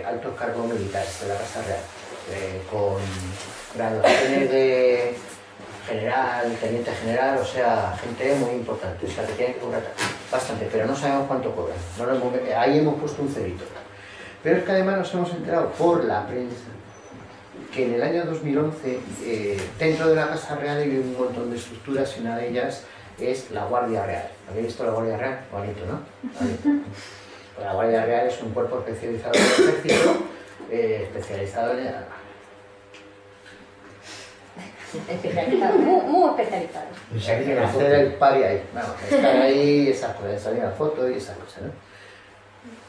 altos cargos militares de la Casa Real, con graduaciones de general, teniente general, o sea, gente muy importante, o sea, que tienen que cobrar bastante, pero no sabemos cuánto cobran. Ahí hemos puesto un cerito. Pero es que además nos hemos enterado por la prensa que en el año 2011 dentro de la Casa Real hay un montón de estructuras y una de ellas es la Guardia Real. ¿Habéis visto la Guardia Real? Bonito, ¿no? Bonito. La Guardia Real es un cuerpo especializado en el ejército, especializado en el arma. Especializado, muy especializado. Hay que hacer el pari ahí, vamos, estar ahí, esas cosas, salir a foto y esas cosas, ¿no?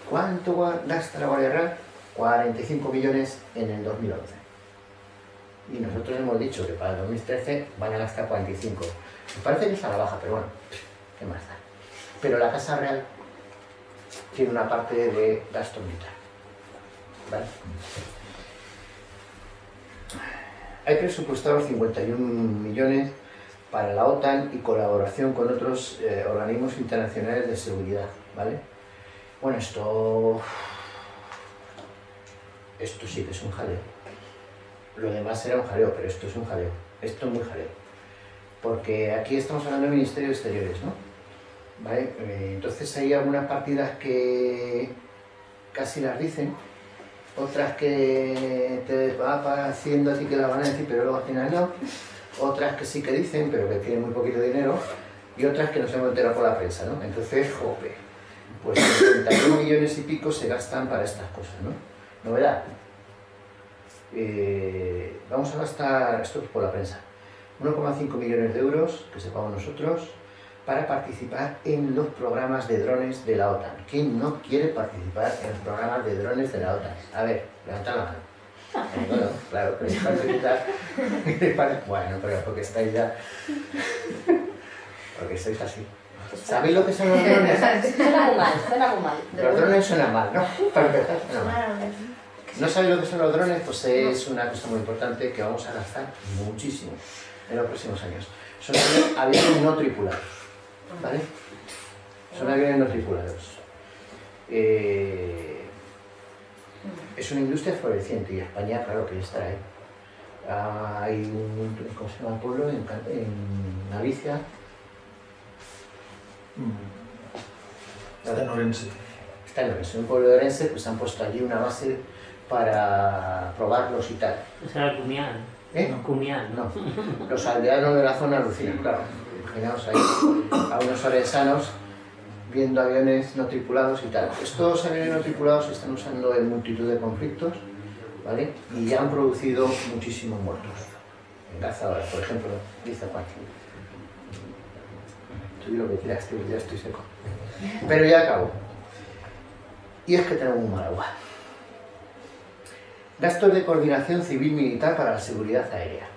¿Cuánto gasta la Guardia Real? 45 millones en el 2011. Y nosotros hemos dicho que para el 2013 van a gastar 45. Me parece que es a la baja, pero bueno, ¿qué más da? Pero la Casa Real tiene una parte de gasto militar, ¿vale? Hay presupuestados 51 millones para la OTAN y colaboración con otros organismos internacionales de seguridad, ¿vale? Bueno, esto sí que es un jaleo. Lo demás era un jaleo, pero esto es un jaleo. Esto es muy jaleo. Porque aquí estamos hablando del Ministerio de Exteriores, ¿no? ¿Vale? Entonces hay algunas partidas que casi las dicen, otras que te va pareciendo a ti que las van a decir, pero luego al final no. Otras que sí que dicen, pero que tienen muy poquito dinero. Y otras que no se hemos enterado por la prensa, ¿no? Entonces, jope, pues 51 millones y pico se gastan para estas cosas, ¿no? Novedad. Vamos a gastar, esto es por la prensa, 1,5 millones de euros, que sepamos nosotros, para participar en los programas de drones de la OTAN. ¿Quién no quiere participar en los programas de drones de la OTAN? A ver, levantad la mano. Bueno, claro, queréis participar. Bueno, pero porque estáis ya... Porque sois así. ¿Sabéis lo que son los drones? Suena muy mal, suena muy mal. Los drones suenan mal, ¿no? Para empezar, suena mal. ¿No sabéis lo que son los drones? Pues es una cosa muy importante que vamos a gastar muchísimo en los próximos años. Son aviones no tripulados, ¿vale? Son aviones no tripulados. Es una industria floreciente y España, claro, que estará ahí. Hay un, ¿cómo se llama el pueblo? En Galicia. Está en Orense. Está en Orense, un pueblo de Orense, pues han puesto allí una base para probarlos y tal. O sea, Cumián. ¿Eh? Cumián, ¿no? No, los aldeanos de la zona alucinan, claro. Imaginaos ahí a unos orensanos viendo aviones no tripulados y tal. Estos aviones no tripulados se están usando en multitud de conflictos, ¿vale? Y ya han producido muchísimos muertos. En Gaza ahora, por ejemplo, dice Juan. Tú lo que quieras, tío, ya estoy seco. Pero ya acabo. Y es que tenemos un mal agua. Gastos de coordinación civil-militar para la seguridad aérea.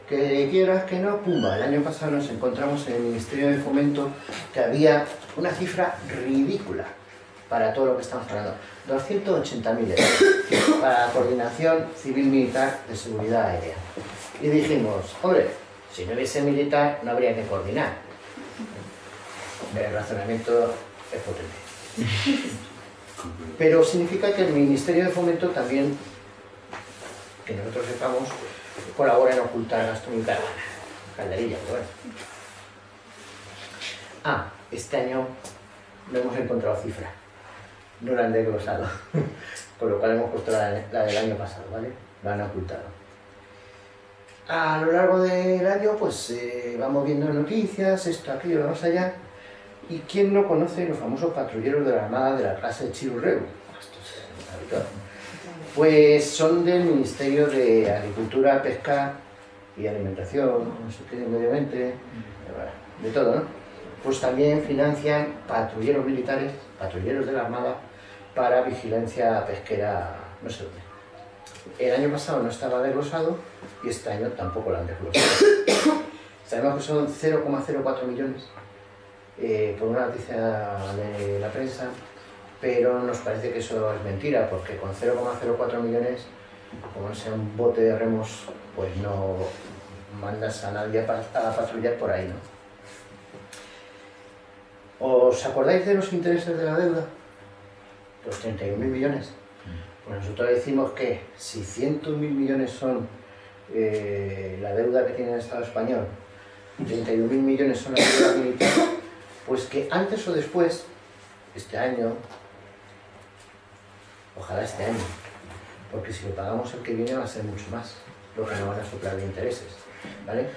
Que quieras que no, pumba. El año pasado nos encontramos en el Ministerio de Fomento que había una cifra ridícula para todo lo que estamos hablando. 280.000 euros para la coordinación civil-militar de seguridad aérea. Y dijimos, hombre, si no hubiese militar no habría que coordinar. El razonamiento es potente. Pero significa que el Ministerio de Fomento también, que nosotros sepamos, colabora en ocultar gasto militar. Calderilla, pero bueno. Ah, este año no hemos encontrado cifra. No la han desglosado. Con lo cual hemos puesto la del año pasado, ¿vale? La han ocultado. A lo largo del año, pues vamos viendo noticias, esto, aquello, lo más allá. ¿Y quién no conoce los famosos patrulleros de la Armada de la clase Chirurreu? Esto es habitual. Pues son del Ministerio de Agricultura, Pesca y Alimentación, no sé qué, Medio Ambiente, de todo, ¿no? Pues también financian patrulleros militares, patrulleros de la Armada, para vigilancia pesquera, no sé dónde. El año pasado no estaba desglosado y este año tampoco lo han desglosado. Sabemos que son 0,04 millones. Por una noticia de la prensa, pero nos parece que eso es mentira, porque con 0,04 millones, como no sea un bote de remos, pues no mandas a nadie a patrullar por ahí, ¿no? ¿Os acordáis de los intereses de la deuda? Los 31.000 millones. Pues nosotros decimos que si 100.000 millones son la deuda que tiene el Estado español, 31.000 millones son la deuda militar, pues que antes o después, este año, ojalá este año, porque si lo pagamos el que viene va a ser mucho más, lo que no van a soplar de intereses, ¿vale?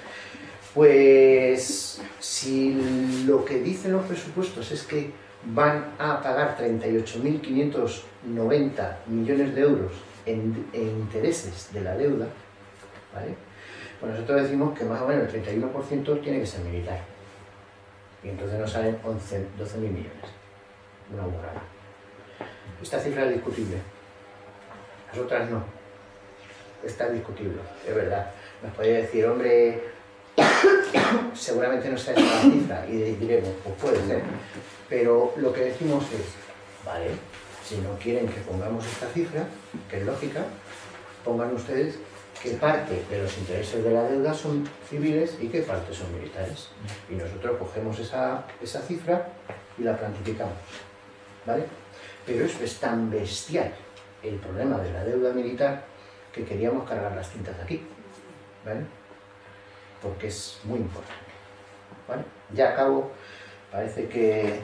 Pues si lo que dicen los presupuestos es que van a pagar 38.590 millones de euros en intereses de la deuda, ¿vale? Pues nosotros decimos que más o menos el 31% tiene que ser militar. Y entonces nos salen 12.000 millones. Una burrada. Esta cifra es discutible. Las otras no. Esta es discutible, es verdad. Nos podría decir, hombre, seguramente no sea esta la cifra, y diremos, pues puede ser. Pero lo que decimos es, vale, si no quieren que pongamos esta cifra, que es lógica, pongan ustedes qué parte de los intereses de la deuda son civiles y qué parte son militares. Y nosotros cogemos esa cifra y la plantificamos, ¿vale? Pero eso es tan bestial, el problema de la deuda militar, que queríamos cargar las tintas aquí, ¿vale? Porque es muy importante, ¿vale? Ya acabo, parece que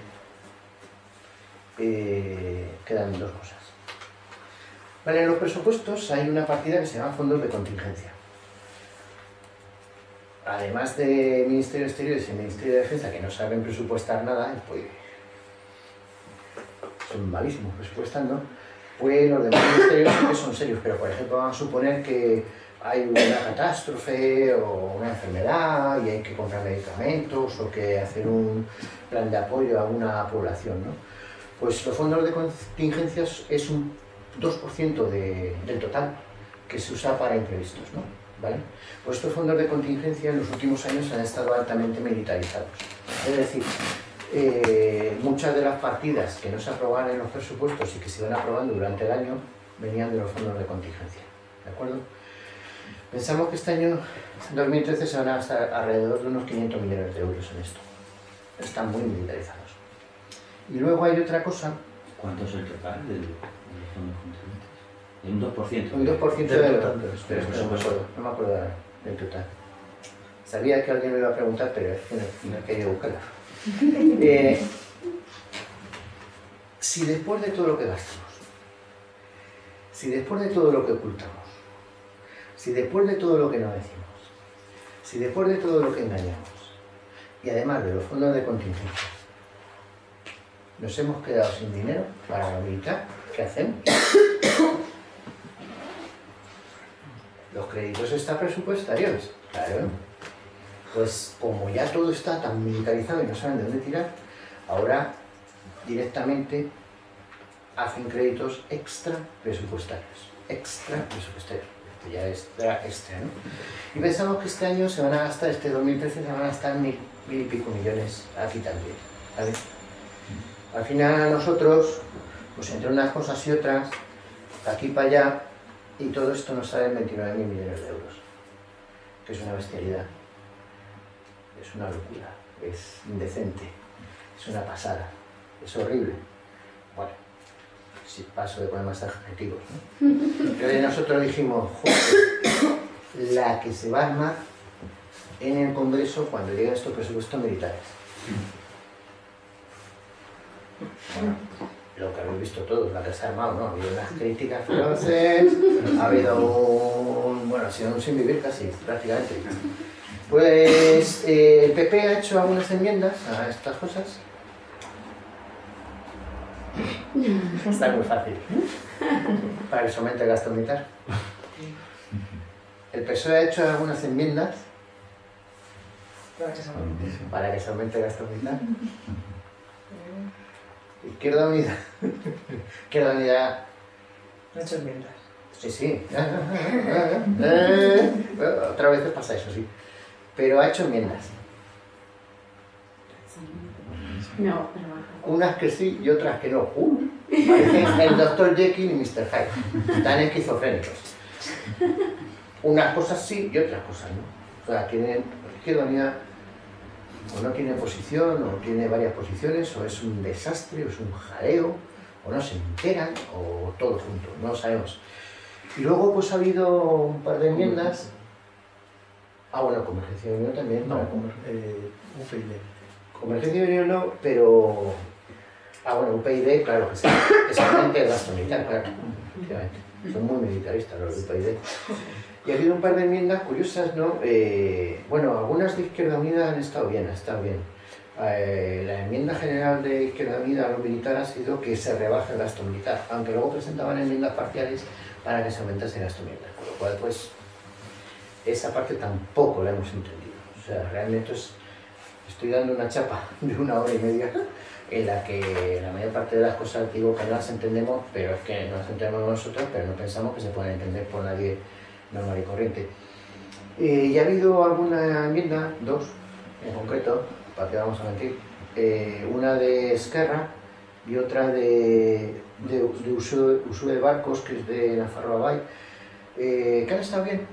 quedan dos cosas. Vale, en los presupuestos hay una partida que se llama fondos de contingencia. Además de Ministerio de Exteriores y Ministerio de Defensa, que no saben presupuestar nada, pues son malísimos presupuestando, pues los demás ministerios sí que son serios, pero por ejemplo vamos a suponer que hay una catástrofe o una enfermedad y hay que comprar medicamentos o que hacer un plan de apoyo a una población, ¿no? Pues los fondos de contingencias es un 2% del total que se usa para imprevistos, ¿no? ¿Vale? Pues estos fondos de contingencia en los últimos años han estado altamente militarizados. Es decir, muchas de las partidas que no se aprobaban en los presupuestos y que se iban aprobando durante el año venían de los fondos de contingencia, ¿de acuerdo? Pensamos que este año, en 2013, se van a gastar alrededor de unos 500 millones de euros en esto. Están muy militarizados. Y luego hay otra cosa. ¿Cuánto es el total de los fondos contribuyentes? Un 2%. Un 2% del total. Pero es que no me acuerdo del total. Sabía que alguien me iba a preguntar, pero es que no he querido buscarlo. Si después de todo lo que gastamos, si después de todo lo que ocultamos, si después de todo lo que no decimos, si después de todo lo que engañamos, y además de los fondos de contingencia, nos hemos quedado sin dinero para la militar, ¿qué hacemos? Los créditos están presupuestarios, claro. Pues como ya todo está tan militarizado y no saben de dónde tirar, ahora directamente hacen créditos extra presupuestarios. Extra presupuestarios. Esto ya es extra, ¿no? Y pensamos que este año se van a gastar, este 2013 se van a gastar mil y pico millones aquí también, ¿vale? Al final a nosotros, pues entre unas cosas y otras, aquí para allá, y todo esto nos sale en 29.000 millones de euros, que es una bestialidad, es una locura, es indecente, es una pasada, es horrible. Bueno, si paso de poner más adjetivos, ¿no? Entonces nosotros dijimos, joder, la que se va a armar en el Congreso cuando lleguen estos presupuestos militares. Bueno, lo que habéis visto todos, la que se ha armado, ¿no? Ha habido unas críticas feroces, ha habido un... bueno, ha sido un sin vivir casi, prácticamente. Pues el PP ha hecho algunas enmiendas a estas cosas. Está muy fácil. Para que se aumente el gasto militar. El PSOE ha hecho algunas enmiendas para que se aumente el gasto militar. Izquierda Unida. Izquierda Unida. No he hecho enmiendas. Sí, sí. Otra vez pasa eso, sí. Pero ha hecho enmiendas. No, Unas que sí y otras que no. Parecen el Dr. Jekyll y Mr. Hyde. Están esquizofrénicos. Unas cosas sí y otras cosas no. O sea, tienen Izquierda Unida o no tiene posición, o tiene varias posiciones, o es un desastre, o es un jaleo, o no se enteran, o todo junto, no lo sabemos. Y luego pues ha habido un par de enmiendas. Ah, bueno, Convergencia y Unión también. No, UPyD. Convergencia y Unión no, pero... Ah, bueno, UPyD, claro que sí. Es solamente el gasto militar, claro. Efectivamente. Son muy militaristas los de UPyD. Y ha habido un par de enmiendas curiosas, ¿no? Bueno, algunas de Izquierda Unida han estado bien, La enmienda general de Izquierda Unida a lo militar ha sido que se rebaje el gasto militar, aunque luego presentaban enmiendas parciales para que se aumentase el gasto militar, con lo cual pues esa parte tampoco la hemos entendido. O sea, realmente estoy dando una chapa de 1 hora y media en la que la mayor parte de las cosas digo que no las entendemos, pero es que no las entendemos nosotros, pero no pensamos que se puedan entender por nadie normal y corriente. Y ha habido alguna enmienda, 2 en concreto, para que vamos a mentir, una de Esquerra y otra de Usue Barcos, que es de Nafarroa Bay, que han estado bien,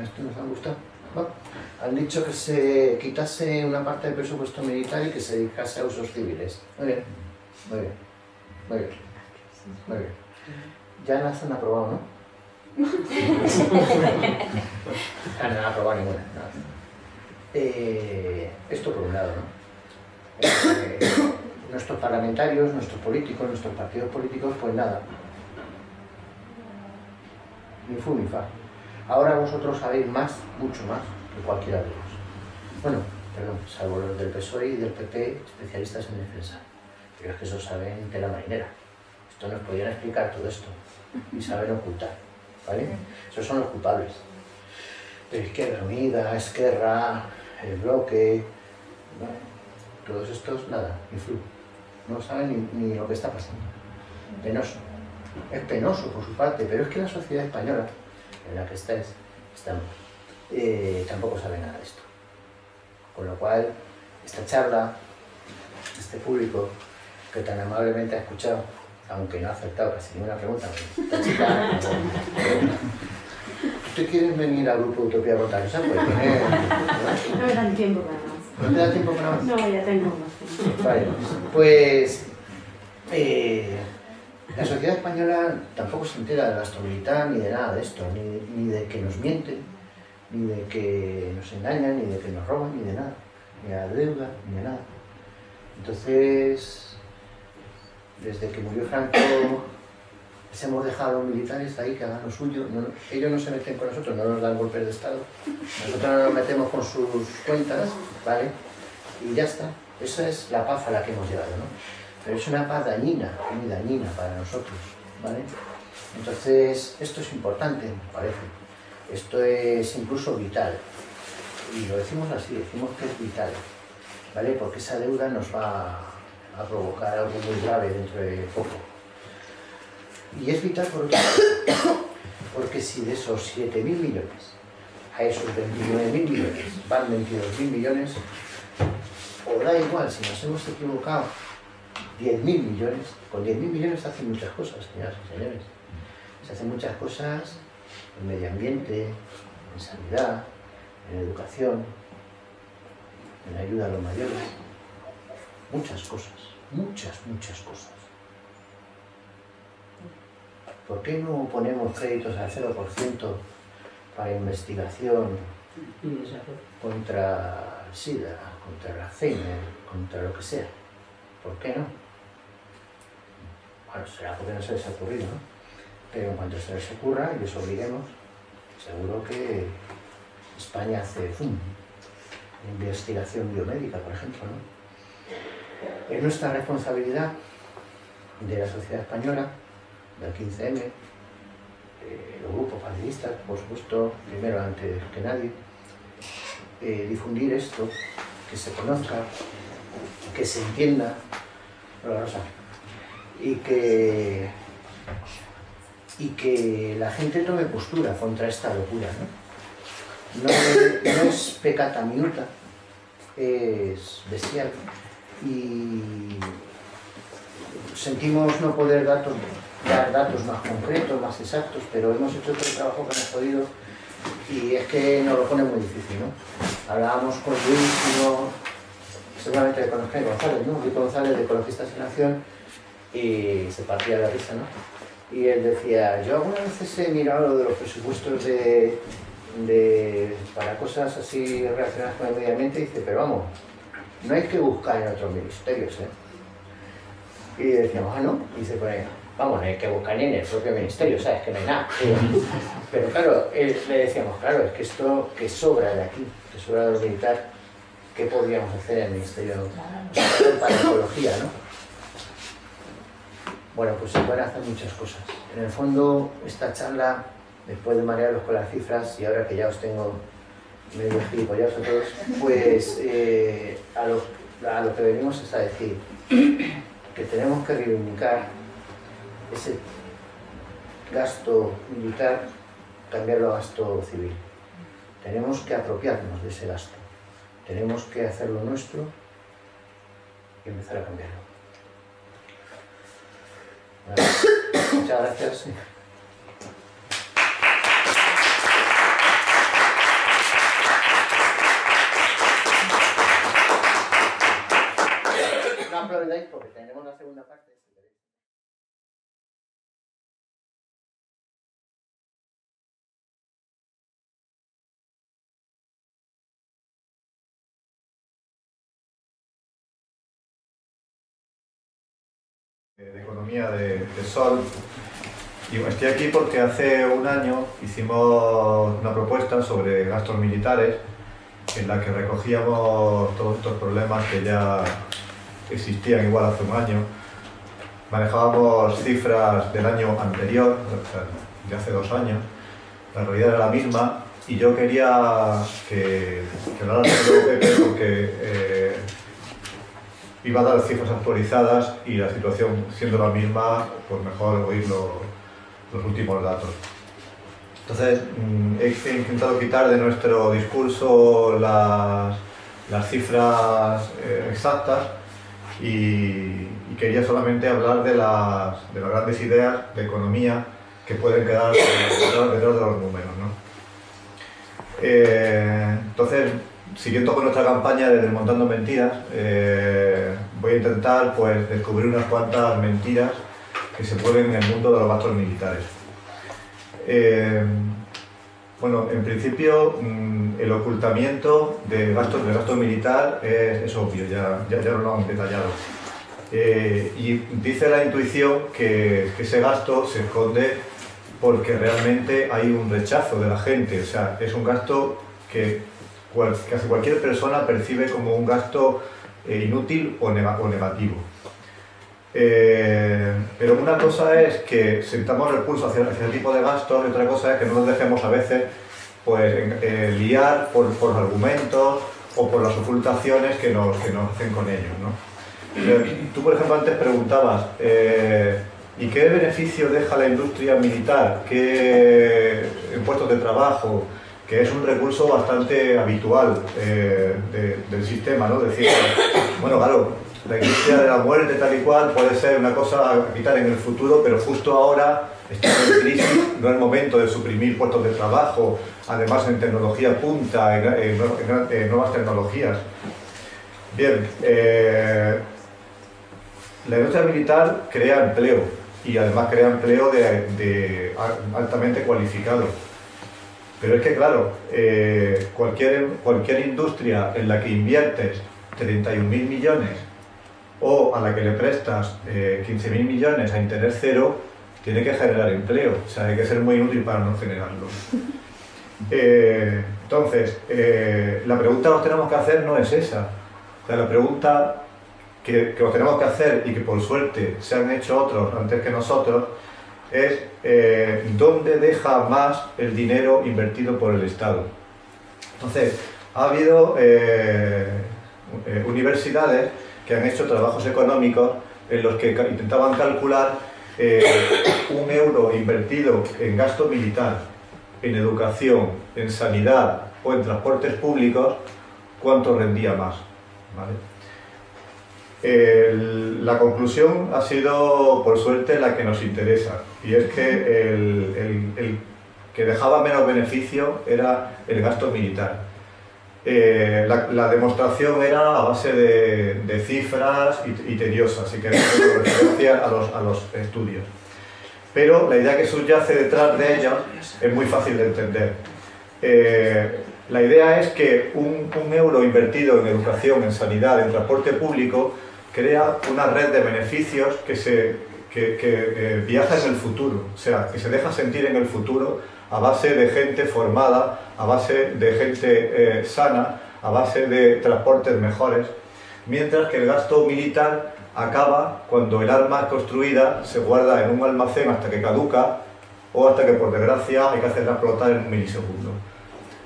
esto nos ha gustado. Bueno, han dicho que se quitase una parte del presupuesto militar y que se dedicase a usos civiles. Muy bien, muy bien, muy bien, muy bien. Ya las han aprobado, ¿no? No han aprobado ninguna. No. Esto por un lado, ¿no? Nuestros parlamentarios, nuestros políticos, nuestros partidos políticos, pues nada. Ni fu ni fa. Ahora vosotros sabéis más, mucho más, que cualquiera de ellos. Bueno, perdón, salvo los del PSOE y del PP, especialistas en defensa. Pero es que eso saben de la marinera. Esto nos podrían explicar todo esto. Y saben ocultar, ¿vale? Esos son los culpables. Pero Izquierda Unida, Esquerra, el Bloque, ¿no? Todos estos, nada, ni flu. No saben ni lo que está pasando. Penoso. Es penoso por su parte, pero es que la sociedad española en la que estamos, tampoco sabe nada de esto. Con lo cual, esta charla, este público que tan amablemente ha escuchado, aunque no ha acertado casi ninguna pregunta, esta chica, ¿usted quiere venir al grupo Utopía Voluntariosa? Pues tiene... No me dan tiempo para más. ¿No te da tiempo para más? No, ya tengo más tiempo. Vale, pues... la sociedad española tampoco se entera del gasto militar ni de nada de esto, ni de que nos mienten, ni de que nos engañan, ni de que nos roban, ni de nada, ni de la deuda, ni de nada. Entonces, desde que murió Franco, les hemos dejado a los militares ahí que hagan lo suyo. Ellos no se meten con nosotros, no nos dan golpes de Estado, nosotros no nos metemos con sus cuentas, ¿vale? Y ya está. Esa es la paz a la que hemos llegado, ¿no? Pero es una paz dañina, muy dañina para nosotros, ¿vale? Entonces, esto es importante, me parece. Esto es incluso vital. Y lo decimos así, decimos que es vital, ¿vale? Porque esa deuda nos va a provocar algo muy grave dentro de poco. Y es vital por otro lado, porque si de esos 7.000 millones a esos 29.000 millones van 22.000 millones, o da igual si nos hemos equivocado 10.000 millones, con 10.000 millones se hacen muchas cosas, señoras y señores. Se hacen muchas cosas en medio ambiente, en sanidad, en educación, en ayuda a los mayores. Muchas cosas, muchas cosas. ¿Por qué no ponemos créditos al 0% para investigación contra el SIDA, contra el Alzheimer, contra lo que sea? ¿Por qué no? Bueno, será porque no se les ha ocurrido, ¿no? Pero en cuanto se les ocurra y les obliguemos, seguro que España hace investigación biomédica, por ejemplo, ¿no? Es nuestra responsabilidad de la sociedad española, del 15M, los grupos panderistas, por supuesto, primero antes que nadie, difundir esto, que se conozca, que se entienda, y que la gente tome postura contra esta locura, ¿no? No es peccata minuta, es bestial, y sentimos no poder dar datos más concretos, más exactos, pero hemos hecho todo el trabajo que hemos podido y es que nos lo pone muy difícil, ¿no? Hablábamos con Luis, seguramente le conozcáis, González, ¿no? Luis González, de Ecologistas en Acción, y se partía de risa, ¿no? Y él decía, yo algunas veces he mirado lo de los presupuestos para cosas así relacionadas con el medio ambiente, y dice, pero vamos, no hay que buscar en otros ministerios, ¿eh? Y decíamos, ¿no? Y dice, pues, vamos, no hay que buscar ni en el propio ministerio, ¿sabes? Que no hay nada. Pero claro, le decíamos, claro, es que esto que sobra de aquí, que sobra de lo militar, qué podríamos hacer en el Ministerio para Ecología, ¿no? Bueno, pues se pueden hacer muchas cosas. En el fondo, esta charla, después de marearos con las cifras, y ahora que ya os tengo medio gilipollados a todos, pues a lo que venimos es a decir que tenemos que reivindicar ese gasto militar, cambiarlo a gasto civil. Tenemos que apropiarnos de ese gasto. Tenemos que hacerlo nuestro y empezar a cambiarlo. Vale. Muchas gracias. No aplaudáis porque tenemos la segunda parte. De economía de Sol, y estoy aquí porque hace un año hicimos una propuesta sobre gastos militares en la que recogíamos todos estos problemas que ya existían igual hace un año. Manejábamos cifras del año anterior, o sea, de hace 2 años, la realidad era la misma y yo quería que hablara de Pepe porque iba a dar cifras actualizadas y la situación siendo la misma, pues mejor oír los últimos datos. Entonces, he intentado quitar de nuestro discurso las cifras exactas y quería solamente hablar de las grandes ideas de economía que pueden quedar detrás de los números, ¿no? Entonces, siguiendo con nuestra campaña de Desmontando Mentiras, voy a intentar pues, descubrir unas cuantas mentiras que se mueven en el mundo de los gastos militares. Bueno, en principio, el ocultamiento de gasto militar es obvio, ya lo hemos detallado. Y dice la intuición que ese gasto se esconde porque realmente hay un rechazo de la gente, o sea, es un gasto que casi cualquier persona percibe como un gasto inútil o negativo. Pero una cosa es que sentamos el pulso hacia ese tipo de gastos y otra cosa es que no nos dejemos a veces pues, liar por argumentos o por las ocultaciones que nos hacen con ellos, ¿no? Tú, por ejemplo, antes preguntabas ¿y qué beneficio deja la industria militar? ¿Qué en puestos de trabajo? Que es un recurso bastante habitual del sistema, ¿no? Decir, bueno, claro, la industria de la muerte tal y cual puede ser una cosa a quitar en el futuro, pero justo ahora, estamos en crisis, no es el momento de suprimir puestos de trabajo, además en tecnología punta, en nuevas tecnologías. Bien, la industria militar crea empleo, y además crea empleo de altamente cualificado. Pero es que, claro, cualquier industria en la que inviertes 31.000 millones o a la que le prestas 15.000 millones a interés cero, tiene que generar empleo. O sea, hay que ser muy útil para no generarlo. Entonces, la pregunta que nos tenemos que hacer no es esa. O sea, la pregunta que nos tenemos que hacer y que por suerte se han hecho otros antes que nosotros es ¿dónde deja más el dinero invertido por el Estado? Entonces, ha habido universidades que han hecho trabajos económicos en los que intentaban calcular un euro invertido en gasto militar, en educación, en sanidad o en transportes públicos, ¿cuánto rendía más? ¿Vale? La conclusión ha sido, por suerte, la que nos interesa, y es que el que dejaba menos beneficio era el gasto militar. La demostración era a base de cifras y tediosas, y que referencia a los estudios. Pero la idea que subyace detrás de ellos es muy fácil de entender. La idea es que un euro invertido en educación, en sanidad, en transporte público, crea una red de beneficios que viaja en el futuro, o sea, que se deja sentir en el futuro a base de gente formada, a base de gente sana, a base de transportes mejores, mientras que el gasto militar acaba cuando el arma construida se guarda en un almacén hasta que caduca o hasta que, por desgracia, hay que hacerla explotar en un milisegundo.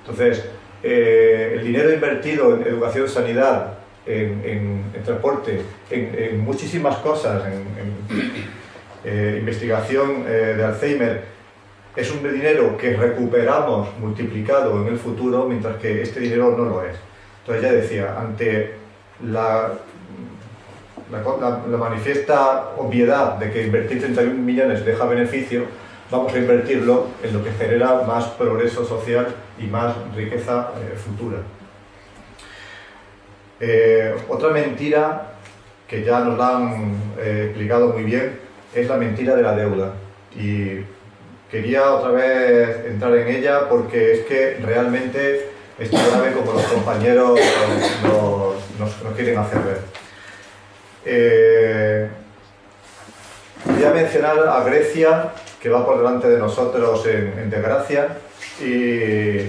Entonces, el dinero invertido en educación, sanidad, en transporte, en muchísimas cosas, en investigación de Alzheimer, es un dinero que recuperamos multiplicado en el futuro, mientras que este dinero no lo es. Entonces, ya decía, ante la manifiesta obviedad de que invertir 31 millones deja beneficio, vamos a invertirlo en lo que genera más progreso social y más riqueza futura. Otra mentira que ya nos la han explicado muy bien es la mentira de la deuda, y quería otra vez entrar en ella porque es que realmente es tan grave como los compañeros nos quieren hacer ver. Voy a mencionar a Grecia, que va por delante de nosotros en desgracia, y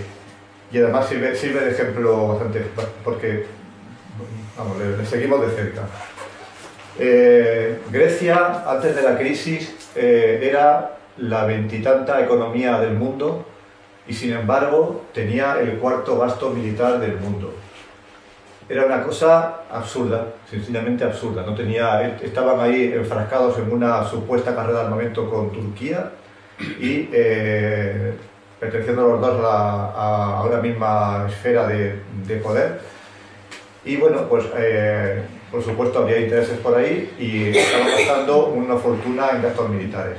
además sirve de ejemplo bastante, porque vamos, le seguimos de cerca. Grecia, antes de la crisis, era la veintitanta economía del mundo y, sin embargo, tenía el cuarto gasto militar del mundo. Era una cosa absurda, sencillamente absurda. Estaban ahí enfrascados en una supuesta carrera de armamento con Turquía y perteneciendo los dos a una misma esfera de poder. Y bueno, pues por supuesto había intereses por ahí y estaban gastando una fortuna en gastos militares.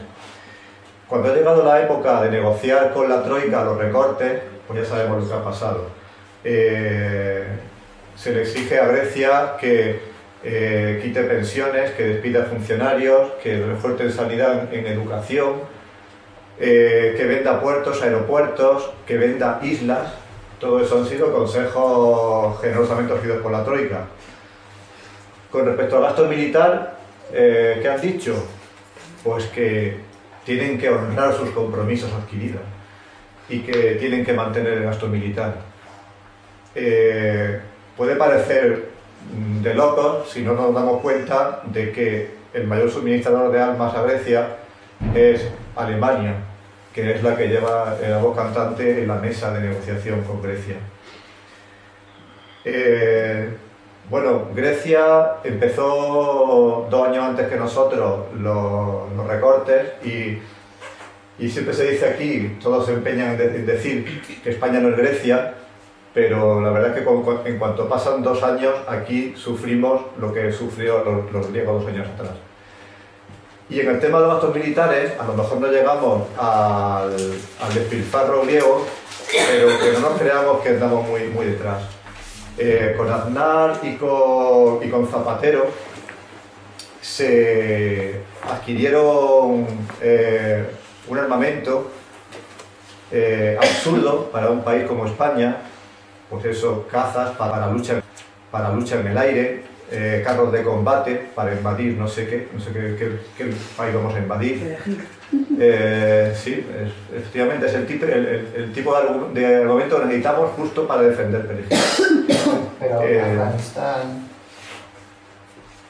Cuando ha llegado la época de negociar con la Troika los recortes, pues ya sabemos lo que ha pasado. Se le exige a Grecia que quite pensiones, que despida funcionarios, que refuerce en sanidad, en educación, que venda puertos, aeropuertos, que venda islas. Todo eso han sido consejos generosamente ofrecidos por la Troika. Con respecto al gasto militar, ¿qué han dicho? Pues que tienen que honrar sus compromisos adquiridos y que tienen que mantener el gasto militar. Puede parecer de locos si no nos damos cuenta de que el mayor suministrador de armas a Grecia es Alemania, que es la que lleva la voz cantante en la mesa de negociación con Grecia. Bueno, Grecia empezó 2 años antes que nosotros los recortes y siempre se dice aquí, todos se empeñan en decir que España no es Grecia, pero la verdad es que en cuanto pasan 2 años, aquí sufrimos lo que sufrió los griegos 2 años atrás. Y en el tema de los gastos militares, a lo mejor no llegamos al despilfarro griego, pero que no nos creamos que andamos muy detrás. Con Aznar y con Zapatero se adquirieron un armamento absurdo para un país como España, pues eso, cazas para lucha en el aire, carros de combate para invadir no sé qué país vamos a invadir. Sí, efectivamente es el tipo de armamento que necesitamos justo para defender Bélgica. Pero Afganistán...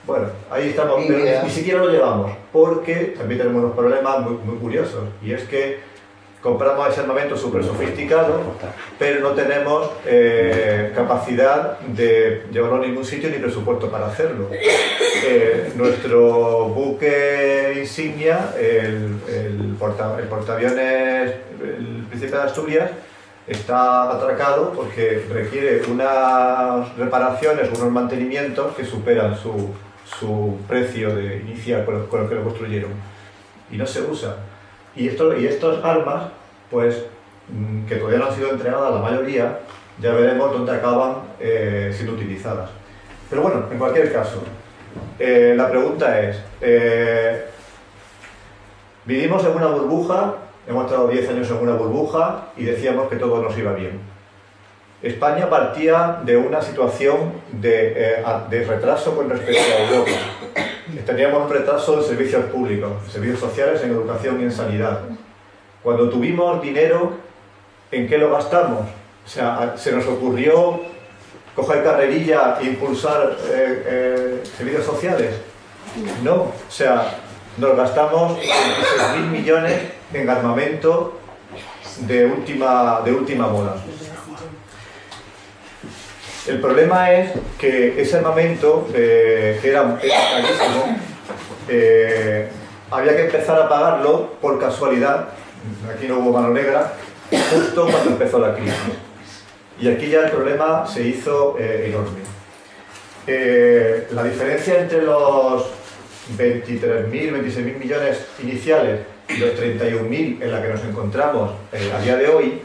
Bueno, ahí estamos, pero ni siquiera lo llevamos, porque también tenemos unos problemas muy curiosos, y es que compramos ese armamento súper sofisticado, pero no tenemos capacidad de llevarlo a ningún sitio ni presupuesto para hacerlo. Nuestro buque insignia, el portaaviones el Príncipe de Asturias, está atracado porque requiere unas reparaciones, unos mantenimientos que superan su precio inicial con lo que lo construyeron, y no se usa. Y estas armas, pues, que todavía no han sido entregadas la mayoría, ya veremos dónde acaban siendo utilizadas. Pero bueno, en cualquier caso, la pregunta es, vivimos en una burbuja, hemos estado 10 años en una burbuja y decíamos que todo nos iba bien. España partía de una situación de retraso con respecto a Europa. Teníamos un retraso en servicios públicos, en servicios sociales, en educación y en sanidad. Cuando tuvimos dinero, ¿en qué lo gastamos? O sea, se nos ocurrió coger carrerilla e impulsar servicios sociales? No, o sea, nos gastamos 6.000 millones en armamento de última moda. El problema es que ese armamento, que era carísimo, había que empezar a pagarlo por casualidad, aquí no hubo mano negra, justo cuando empezó la crisis. Y aquí ya el problema se hizo enorme. La diferencia entre los 23.000, 26.000 millones iniciales y los 31.000 en la que nos encontramos a día de hoy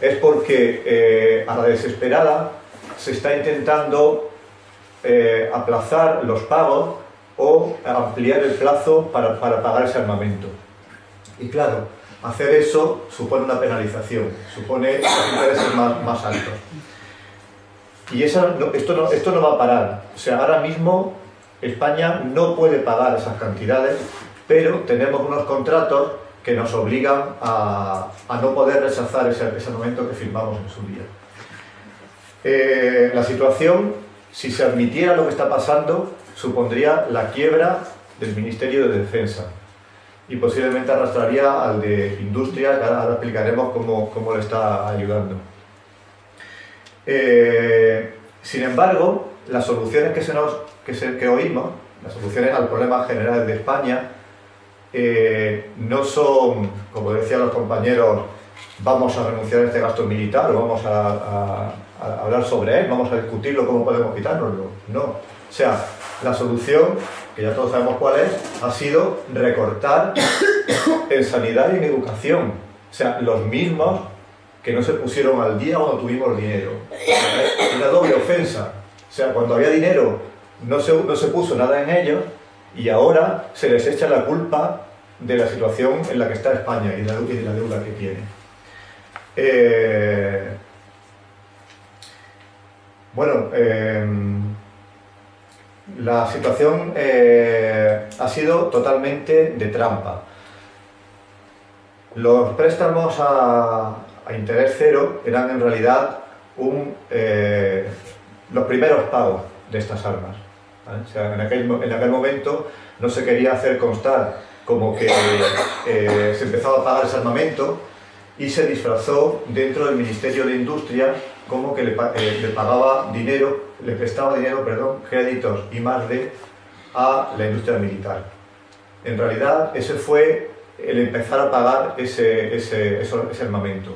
es porque a la desesperada se está intentando aplazar los pagos o ampliar el plazo para pagar ese armamento. Y claro, hacer eso supone una penalización, supone intereses más altos. Y esto no va a parar. O sea, ahora mismo España no puede pagar esas cantidades, pero tenemos unos contratos que nos obligan a no poder rechazar ese armamento que firmamos en su día. La situación, si se admitiera lo que está pasando, supondría la quiebra del Ministerio de Defensa y posiblemente arrastraría al de Industria, que ahora explicaremos cómo le está ayudando. Sin embargo, las soluciones que oímos, las soluciones al problema general de España, no son, como decían los compañeros, vamos a renunciar a este gasto militar o vamos a hablar sobre él, vamos a discutirlo, cómo podemos quitárnoslo. No. O sea, la solución, que ya todos sabemos cuál es, ha sido recortar en sanidad y en educación. O sea, los mismos que no se pusieron al día cuando tuvimos dinero. Una doble ofensa. O sea, cuando había dinero no se puso nada en ellos y ahora se les echa la culpa de la situación en la que está España y de la deuda que tiene. La situación ha sido totalmente de trampa. Los préstamos a interés cero eran en realidad los primeros pagos de estas armas, ¿vale? O sea, en aquel momento no se quería hacer constar como que se empezaba a pagar ese armamento y se disfrazó dentro del Ministerio de Industria como que le pagaba dinero, le prestaba dinero, créditos y más a la industria militar. En realidad ese fue el empezar a pagar ese armamento.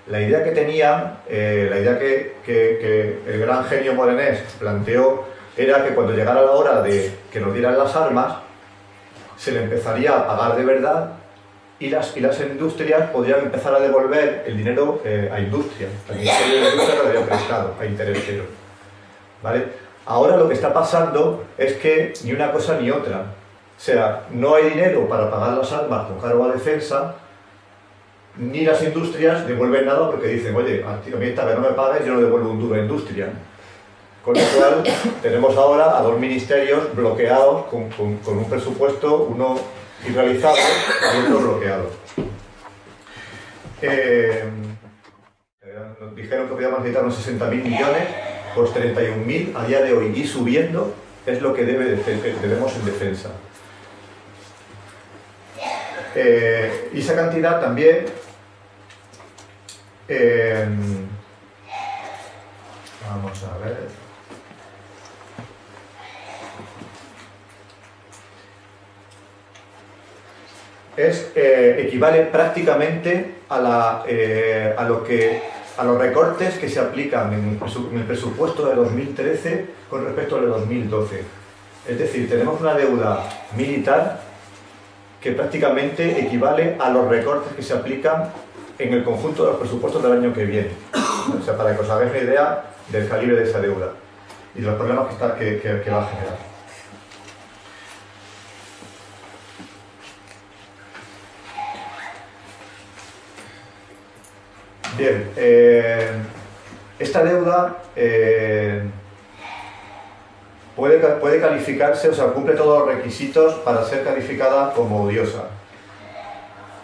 La idea que tenían, la idea que el gran genio morenés planteó era que cuando llegara la hora de que nos dieran las armas, se le empezaría a pagar de verdad y las industrias podrían empezar a devolver el dinero a industria. El Ministerio de Industria lo había prestado a interés cero. ¿Vale? Ahora lo que está pasando es que ni una cosa ni otra. O sea, no hay dinero para pagar las armas con cargo a defensa, ni las industrias devuelven nada porque dicen, oye, a mí esta vez no me pagues, yo no devuelvo un duro a industria. Con lo cual, tenemos ahora a dos ministerios bloqueados con un presupuesto, uno irrealizado y otro bloqueado. Nos dijeron que podíamos necesitar unos 60.000 millones, pues 31.000 a día de hoy y subiendo es lo que debemos en defensa. Y esa cantidad también vamos a ver. Equivale prácticamente a los recortes que se aplican en el presupuesto de 2013 con respecto al de 2012. Es decir, tenemos una deuda militar que prácticamente equivale a los recortes que se aplican en el conjunto de los presupuestos del año que viene. O sea, para que os hagáis una idea del calibre de esa deuda y de los problemas que va a generar. Bien, esta deuda puede calificarse, o sea, cumple todos los requisitos para ser calificada como odiosa.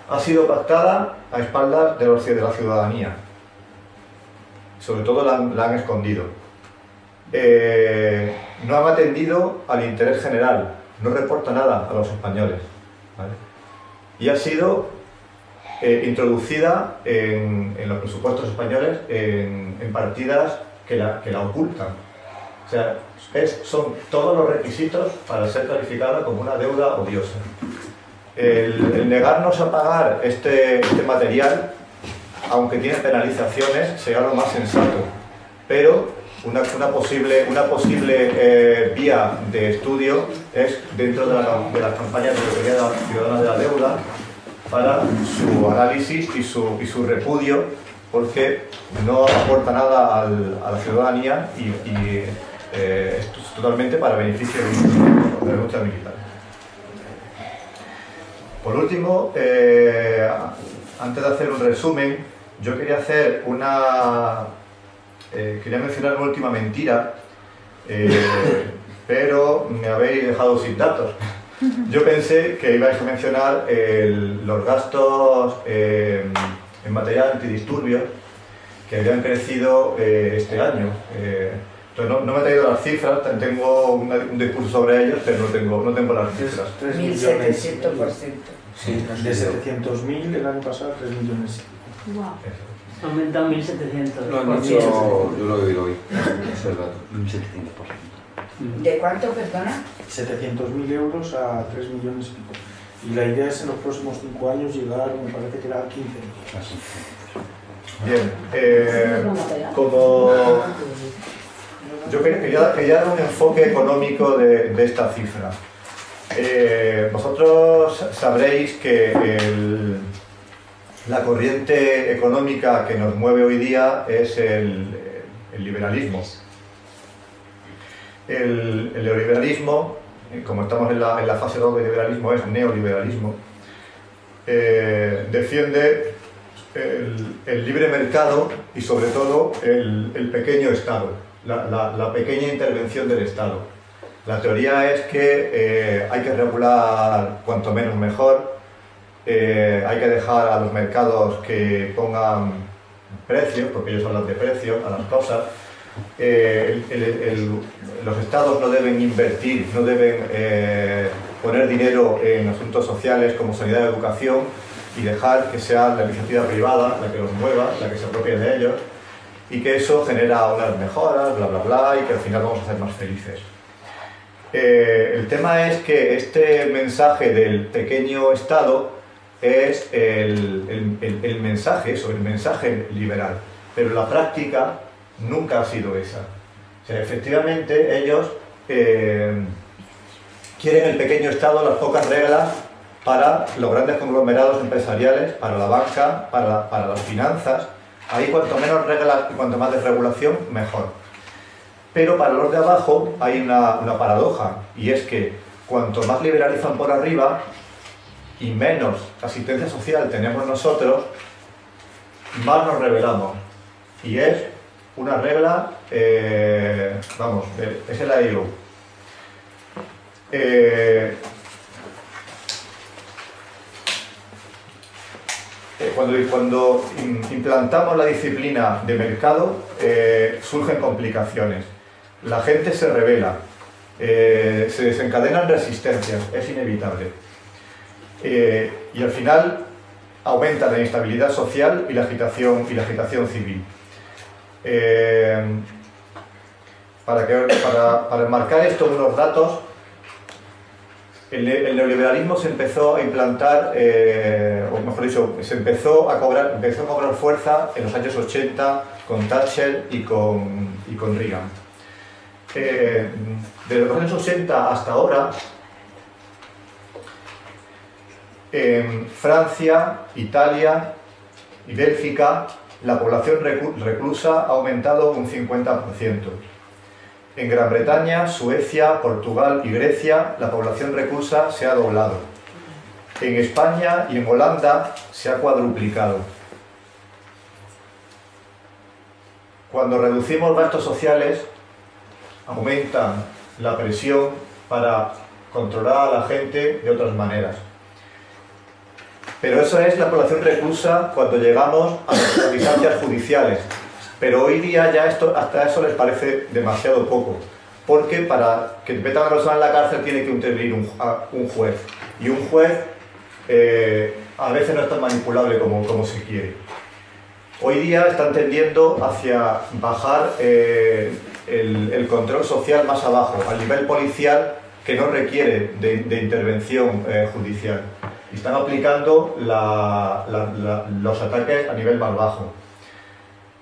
Ha sido pactada a espaldas de la ciudadanía. Sobre todo la han escondido. no han atendido al interés general, no reporta nada a los españoles, ¿vale? Y ha sido introducida en los presupuestos españoles en partidas que la ocultan. O sea, son todos los requisitos para ser calificada como una deuda odiosa. El negarnos a pagar este material, aunque tiene penalizaciones, sería lo más sensato, pero una posible vía de estudio es dentro de las campañas de Autoridad Ciudadana de la Deuda para su análisis y su repudio, porque no aporta nada a la ciudadanía y es totalmente para beneficio de la lucha militar. Por último, antes de hacer un resumen, yo quería hacer quería mencionar una última mentira, pero me habéis dejado sin datos. Yo pensé que ibais a mencionar los gastos en materia antidisturbios que habían crecido este año. Entonces no me he traído las cifras, tengo un discurso sobre ellos, pero no tengo las cifras. 1.700%. Sí, de 700.000 el año pasado, 3 millones. Wow. Ha aumentado 1.700. Lo han dicho, yo lo he oído hoy, ese dato. Un 700%. ¿De cuánto, perdona? 700.000 euros a 3 millones y pico. Y la idea es en los próximos 5 años llegar, me parece que era a 15 millones. Bien, como yo quería dar un enfoque económico de esta cifra. Vosotros sabréis que la corriente económica que nos mueve hoy día es el liberalismo. El neoliberalismo, como estamos en la fase 2 del liberalismo, es neoliberalismo, defiende el libre mercado y sobre todo el pequeño Estado, la pequeña intervención del Estado. La teoría es que hay que regular cuanto menos mejor, hay que dejar a los mercados que pongan precios, porque ellos hablan de precios a las cosas. Los estados no deben invertir, no deben poner dinero en asuntos sociales como sanidad y educación y dejar que sea la iniciativa privada la que los mueva, la que se apropie de ellos, y que eso genera unas mejoras, bla bla bla, y que al final vamos a ser más felices. El tema es que este mensaje del pequeño Estado es el mensaje liberal, pero la práctica nunca ha sido esa. O sea, efectivamente ellos quieren el pequeño Estado, las pocas reglas para los grandes conglomerados empresariales, para la banca, para las finanzas. Ahí cuanto menos reglas y cuanto más desregulación, mejor. Pero para los de abajo hay una paradoja, y es que cuanto más liberalizan por arriba y menos asistencia social tenemos nosotros, más nos rebelamos. Y es una regla, es el AIO. Cuando implantamos la disciplina de mercado, surgen complicaciones. La gente se rebela, se desencadenan resistencias, es inevitable. Y al final aumenta la inestabilidad social y la agitación civil. Para enmarcar esto en unos datos, el neoliberalismo se empezó a implantar, o mejor dicho, empezó a cobrar fuerza en los años 80 con Thatcher y con Reagan. Desde los años 80 hasta ahora, en Francia, Italia y Bélgica, la población reclusa ha aumentado un 50%. En Gran Bretaña, Suecia, Portugal y Grecia, la población reclusa se ha doblado. En España y en Holanda se ha cuadruplicado. Cuando reducimos gastos sociales, aumenta la presión para controlar a la gente de otras maneras. Pero eso es la población reclusa cuando llegamos a las instancias judiciales. Pero hoy día ya hasta eso les parece demasiado poco, porque para que metan a una persona en la cárcel tiene que intervenir un juez, y un juez a veces no es tan manipulable como se quiere. Hoy día están tendiendo hacia bajar el control social más abajo, al nivel policial, que no requiere de intervención judicial. Y están aplicando los ataques a nivel más bajo.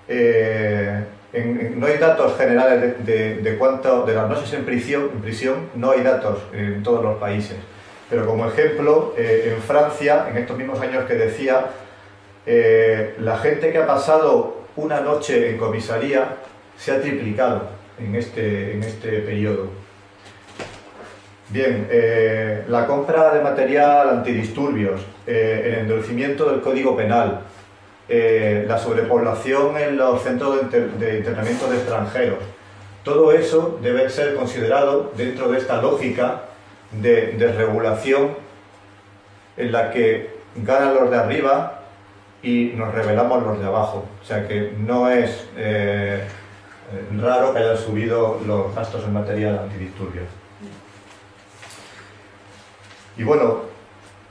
No hay datos generales de cuánto de las noches en prisión, no hay datos en todos los países. Pero como ejemplo, en Francia, en estos mismos años que decía, la gente que ha pasado una noche en comisaría se ha triplicado en este periodo. Bien, la compra de material antidisturbios, el endurecimiento del Código Penal, la sobrepoblación en los centros de internamiento de extranjeros, todo eso debe ser considerado dentro de esta lógica de regulación en la que ganan los de arriba y nos rebelamos los de abajo. O sea que no es raro que hayan subido los gastos en material antidisturbios. Y bueno,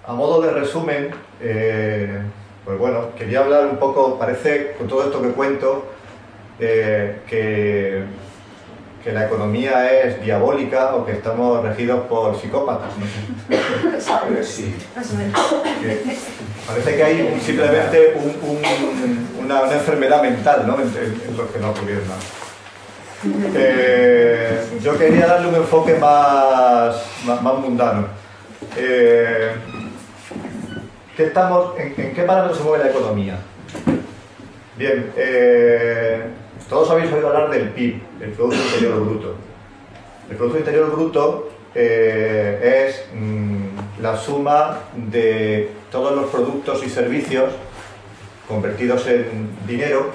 a modo de resumen, pues bueno, quería hablar un poco, parece con todo esto que cuento, que la economía es diabólica o que estamos regidos por psicópatas, no sé. Sí. Parece que hay simplemente una enfermedad mental, ¿no?, en los que nos gobiernan. Yo quería darle un enfoque más mundano. ¿En qué parámetros se mueve la economía? Bien, todos habéis oído hablar del PIB, el Producto Interior Bruto. El Producto Interior Bruto es la suma de todos los productos y servicios convertidos en dinero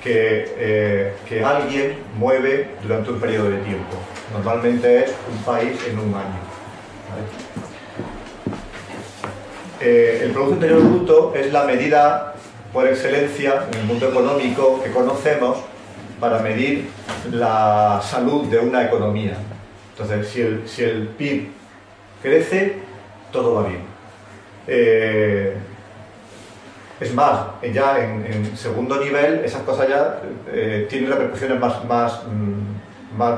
que alguien mueve durante un periodo de tiempo. Normalmente es un país en un año, ¿vale? El Producto Interior Bruto es la medida por excelencia en el mundo económico que conocemos para medir la salud de una economía. Entonces, si el PIB crece, todo va bien. Es más, ya en segundo nivel, esas cosas ya tienen repercusiones más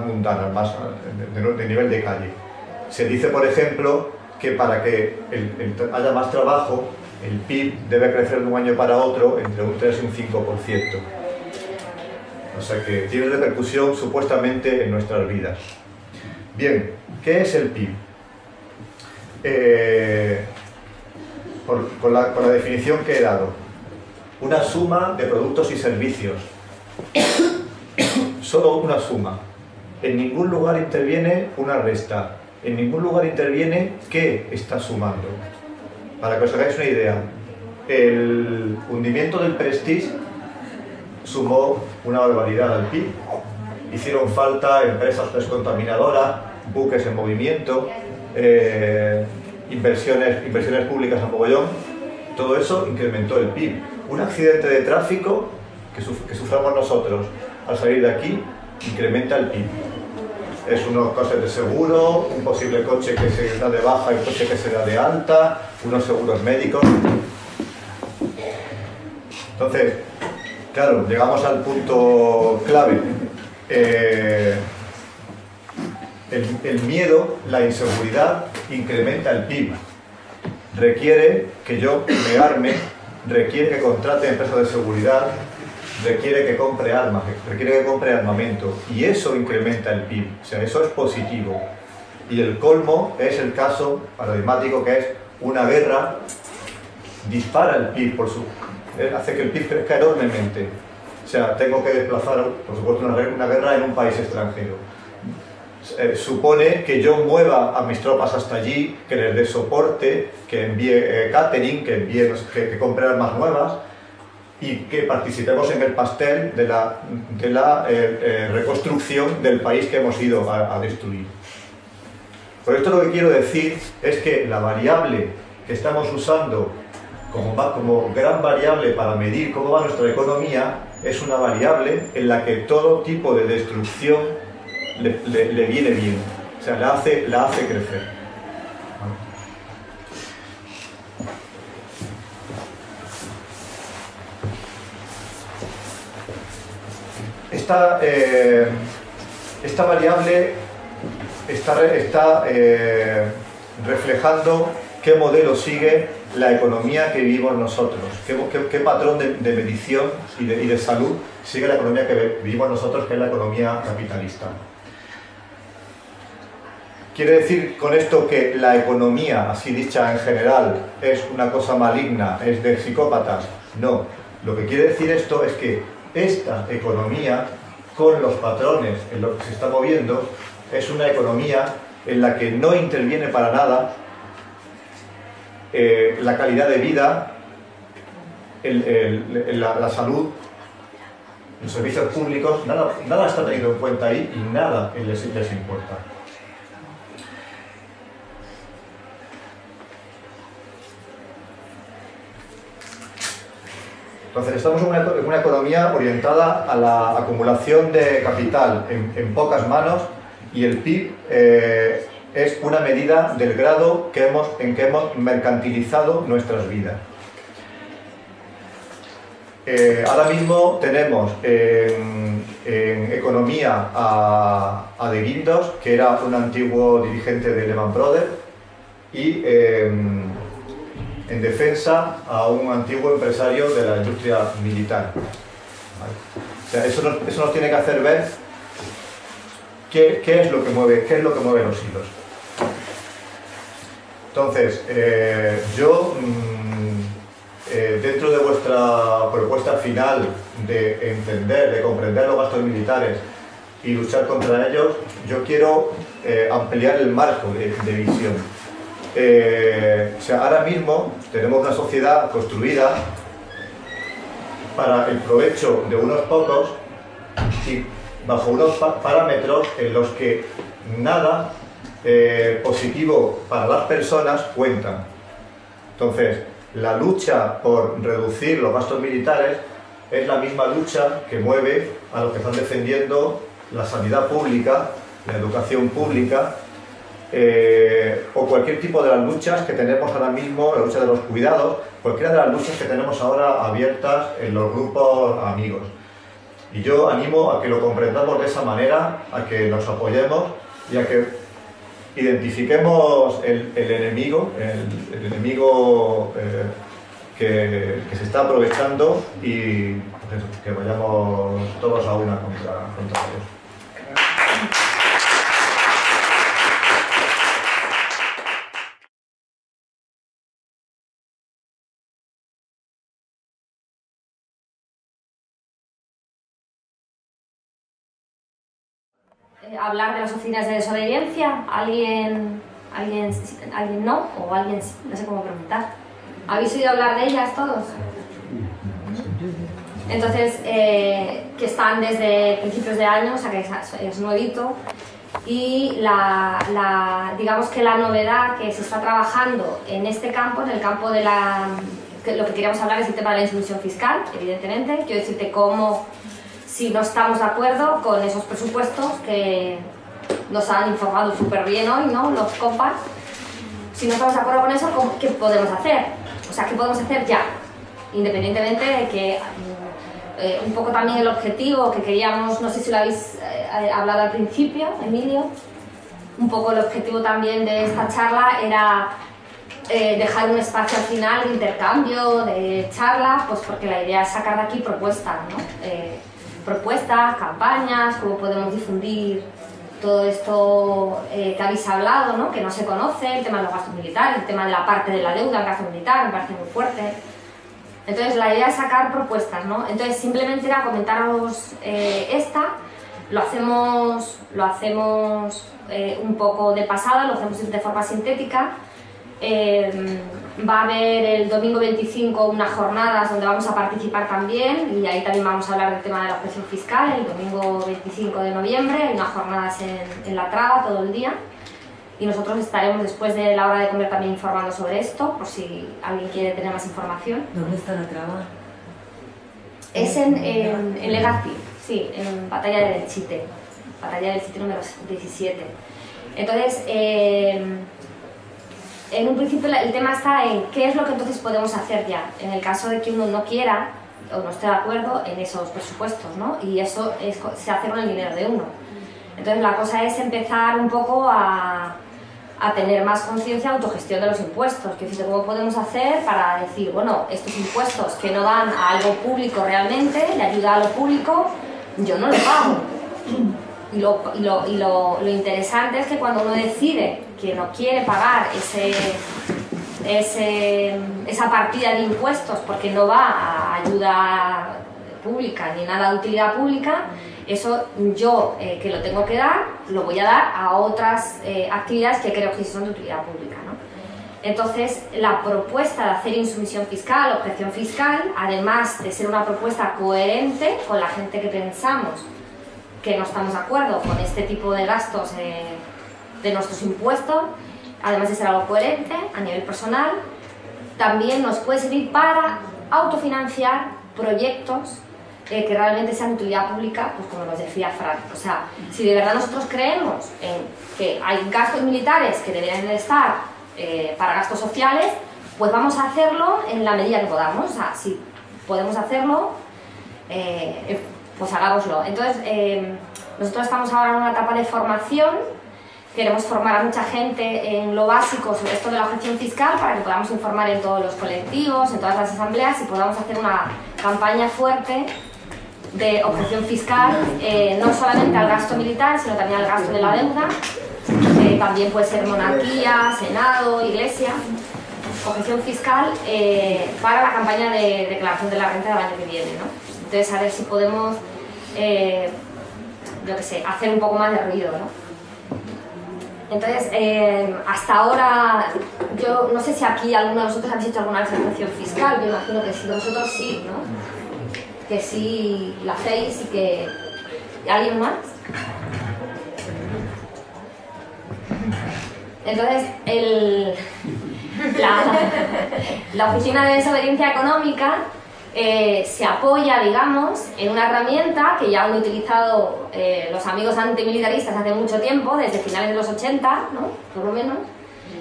mundanas, más de nivel de calle. Se dice, por ejemplo, que para que haya más trabajo, el PIB debe crecer de un año para otro entre un 3 y un 5%. O sea que tiene repercusión supuestamente en nuestras vidas. Bien, ¿qué es el PIB? Con la definición que he dado, una suma de productos y servicios. Solo una suma. En ningún lugar interviene una resta. En ningún lugar interviene qué está sumando. Para que os hagáis una idea, el hundimiento del Prestige sumó una barbaridad al PIB. Hicieron falta empresas descontaminadoras, buques en movimiento, inversiones públicas a mogollón. Todo eso incrementó el PIB. Un accidente de tráfico que suframos nosotros al salir de aquí incrementa el PIB. Es unos costes de seguro, un posible coche que se da de baja y un coche que se da de alta, unos seguros médicos. Entonces, claro, llegamos al punto clave. El miedo, la inseguridad, incrementa el PIB. Requiere que yo me arme, requiere que contrate empresas de seguridad, requiere que compre armas, requiere que compre armamento, y eso incrementa el PIB, o sea, eso es positivo. Y el colmo es el caso paradigmático que es una guerra dispara el PIB, hace que el PIB crezca enormemente. O sea, tengo que desplazar, por supuesto, una guerra en un país extranjero. Supone que yo mueva a mis tropas hasta allí, que les dé soporte, que envíe catering, que compre armas nuevas, y que participemos en el pastel de la reconstrucción del país que hemos ido a destruir. Por esto lo que quiero decir es que la variable que estamos usando como gran variable para medir cómo va nuestra economía, es una variable en la que todo tipo de destrucción le viene bien, o sea, la hace crecer. Esta variable está reflejando qué modelo sigue la economía que vivimos nosotros, qué patrón de medición y de salud sigue la economía que vivimos nosotros, que es la economía capitalista. ¿Quiere decir con esto que la economía, así dicha en general, es una cosa maligna, es de psicópatas? No. Lo que quiere decir esto es que esta economía, con los patrones en los que se está moviendo, es una economía en la que no interviene para nada la calidad de vida, la salud, los servicios públicos, nada está tenido en cuenta ahí y nada les importa. Entonces estamos en una economía orientada a la acumulación de capital en pocas manos, y el PIB es una medida del grado en que hemos mercantilizado nuestras vidas. Ahora mismo tenemos en economía a De Guindos, que era un antiguo dirigente de Lehman Brothers, y en defensa a un antiguo empresario de la industria militar. ¿Vale? O sea, eso nos tiene que hacer ver qué es lo que mueve los hilos. Entonces, yo, dentro de vuestra propuesta final de entender, de comprender los gastos militares y luchar contra ellos, yo quiero ampliar el marco de visión. O sea, ahora mismo tenemos una sociedad construida para el provecho de unos pocos y bajo unos parámetros en los que nada positivo para las personas cuentan. Entonces, la lucha por reducir los gastos militares es la misma lucha que mueve a los que están defendiendo la sanidad pública, la educación pública, o cualquier tipo de las luchas que tenemos ahora mismo, la lucha de los cuidados, cualquiera de las luchas que tenemos ahora abiertas en los grupos amigos. Y yo animo a que lo comprendamos de esa manera, a que nos apoyemos y a que identifiquemos el enemigo, el enemigo que se está aprovechando, y pues eso, que vayamos todos a una contra ellos. Hablar de las oficinas de desobediencia, ¿alguien no? O alguien, no sé cómo preguntar. ¿Habéis oído hablar de ellas todos? Entonces, que están desde principios de año, o sea que es nuevito, y digamos que la novedad que se está trabajando en este campo, en el campo de lo que queríamos hablar es el tema de la insumisión fiscal, evidentemente. Quiero decirte cómo, si no estamos de acuerdo con esos presupuestos que nos han informado súper bien hoy, ¿no?, los compas, si no estamos de acuerdo con eso, ¿qué podemos hacer? O sea, ¿qué podemos hacer ya? Independientemente de que un poco también el objetivo que queríamos, no sé si lo habéis hablado al principio, Emilio, un poco el objetivo también de esta charla era dejar un espacio al final de intercambio, de charla, pues porque la idea es sacar de aquí propuestas, ¿no? Propuestas, campañas, cómo podemos difundir todo esto que habéis hablado, ¿no?, que no se conoce, el tema de los gastos militares, el tema de la parte de la deuda, el gasto militar, me parece muy fuerte. Entonces la idea es sacar propuestas, ¿no? Entonces simplemente era comentaros esta, lo hacemos un poco de pasada, lo hacemos de forma sintética. Va a haber el domingo 25 unas jornadas donde vamos a participar también, y ahí también vamos a hablar del tema de la presión fiscal. El domingo 25 de noviembre hay unas jornadas en La Traba todo el día, y nosotros estaremos después de la hora de comer también informando sobre esto, por si alguien quiere tener más información. ¿Dónde está la traba? Es en Legazpi, sí, en Batalla del Chite número 17. Entonces, en un principio el tema está en qué es lo que entonces podemos hacer ya, en el caso de que uno no quiera o no esté de acuerdo en esos presupuestos, ¿no? Y eso se hace con el dinero de uno. Entonces la cosa es empezar un poco a tener más conciencia de autogestión de los impuestos, que decir, cómo podemos hacer para decir, bueno, estos impuestos que no dan a algo público realmente, le ayuda a lo público, yo no lo pago. Y lo interesante es que cuando uno decide que no quiere pagar esa partida de impuestos porque no va a ayuda pública ni nada de utilidad pública, eso yo que lo tengo que dar, lo voy a dar a otras actividades que creo que sí son de utilidad pública, ¿no? Entonces, la propuesta de hacer insumisión fiscal, objeción fiscal, además de ser una propuesta coherente con la gente que pensamos que no estamos de acuerdo con este tipo de gastos de nuestros impuestos, además de ser algo coherente a nivel personal, también nos puede servir para autofinanciar proyectos que realmente sean de utilidad pública, pues como nos decía Fran. O sea, si de verdad nosotros creemos en que hay gastos militares que deberían de estar para gastos sociales, pues vamos a hacerlo en la medida que podamos. O sea, si podemos hacerlo, pues hagámoslo. Entonces, nosotros estamos ahora en una etapa de formación. Queremos formar a mucha gente en lo básico sobre esto de la objeción fiscal para que podamos informar en todos los colectivos, en todas las asambleas y podamos hacer una campaña fuerte de objeción fiscal, no solamente al gasto militar, sino también al gasto de la deuda. También puede ser monarquía, senado, iglesia. Objeción fiscal para la campaña de declaración de la renta del año que viene, ¿no? Entonces, a ver si podemos, yo qué sé, hacer un poco más de ruido, ¿no? Entonces, hasta ahora, yo no sé si aquí alguno de vosotros habéis hecho alguna vez objeción fiscal, yo imagino que sí, vosotros sí, ¿no? Que sí la hacéis y que... ¿Alguien más? Entonces, la Oficina de Desobediencia Económica se apoya, digamos, en una herramienta que ya han utilizado los amigos antimilitaristas hace mucho tiempo, desde finales de los 80, ¿no? Por lo menos.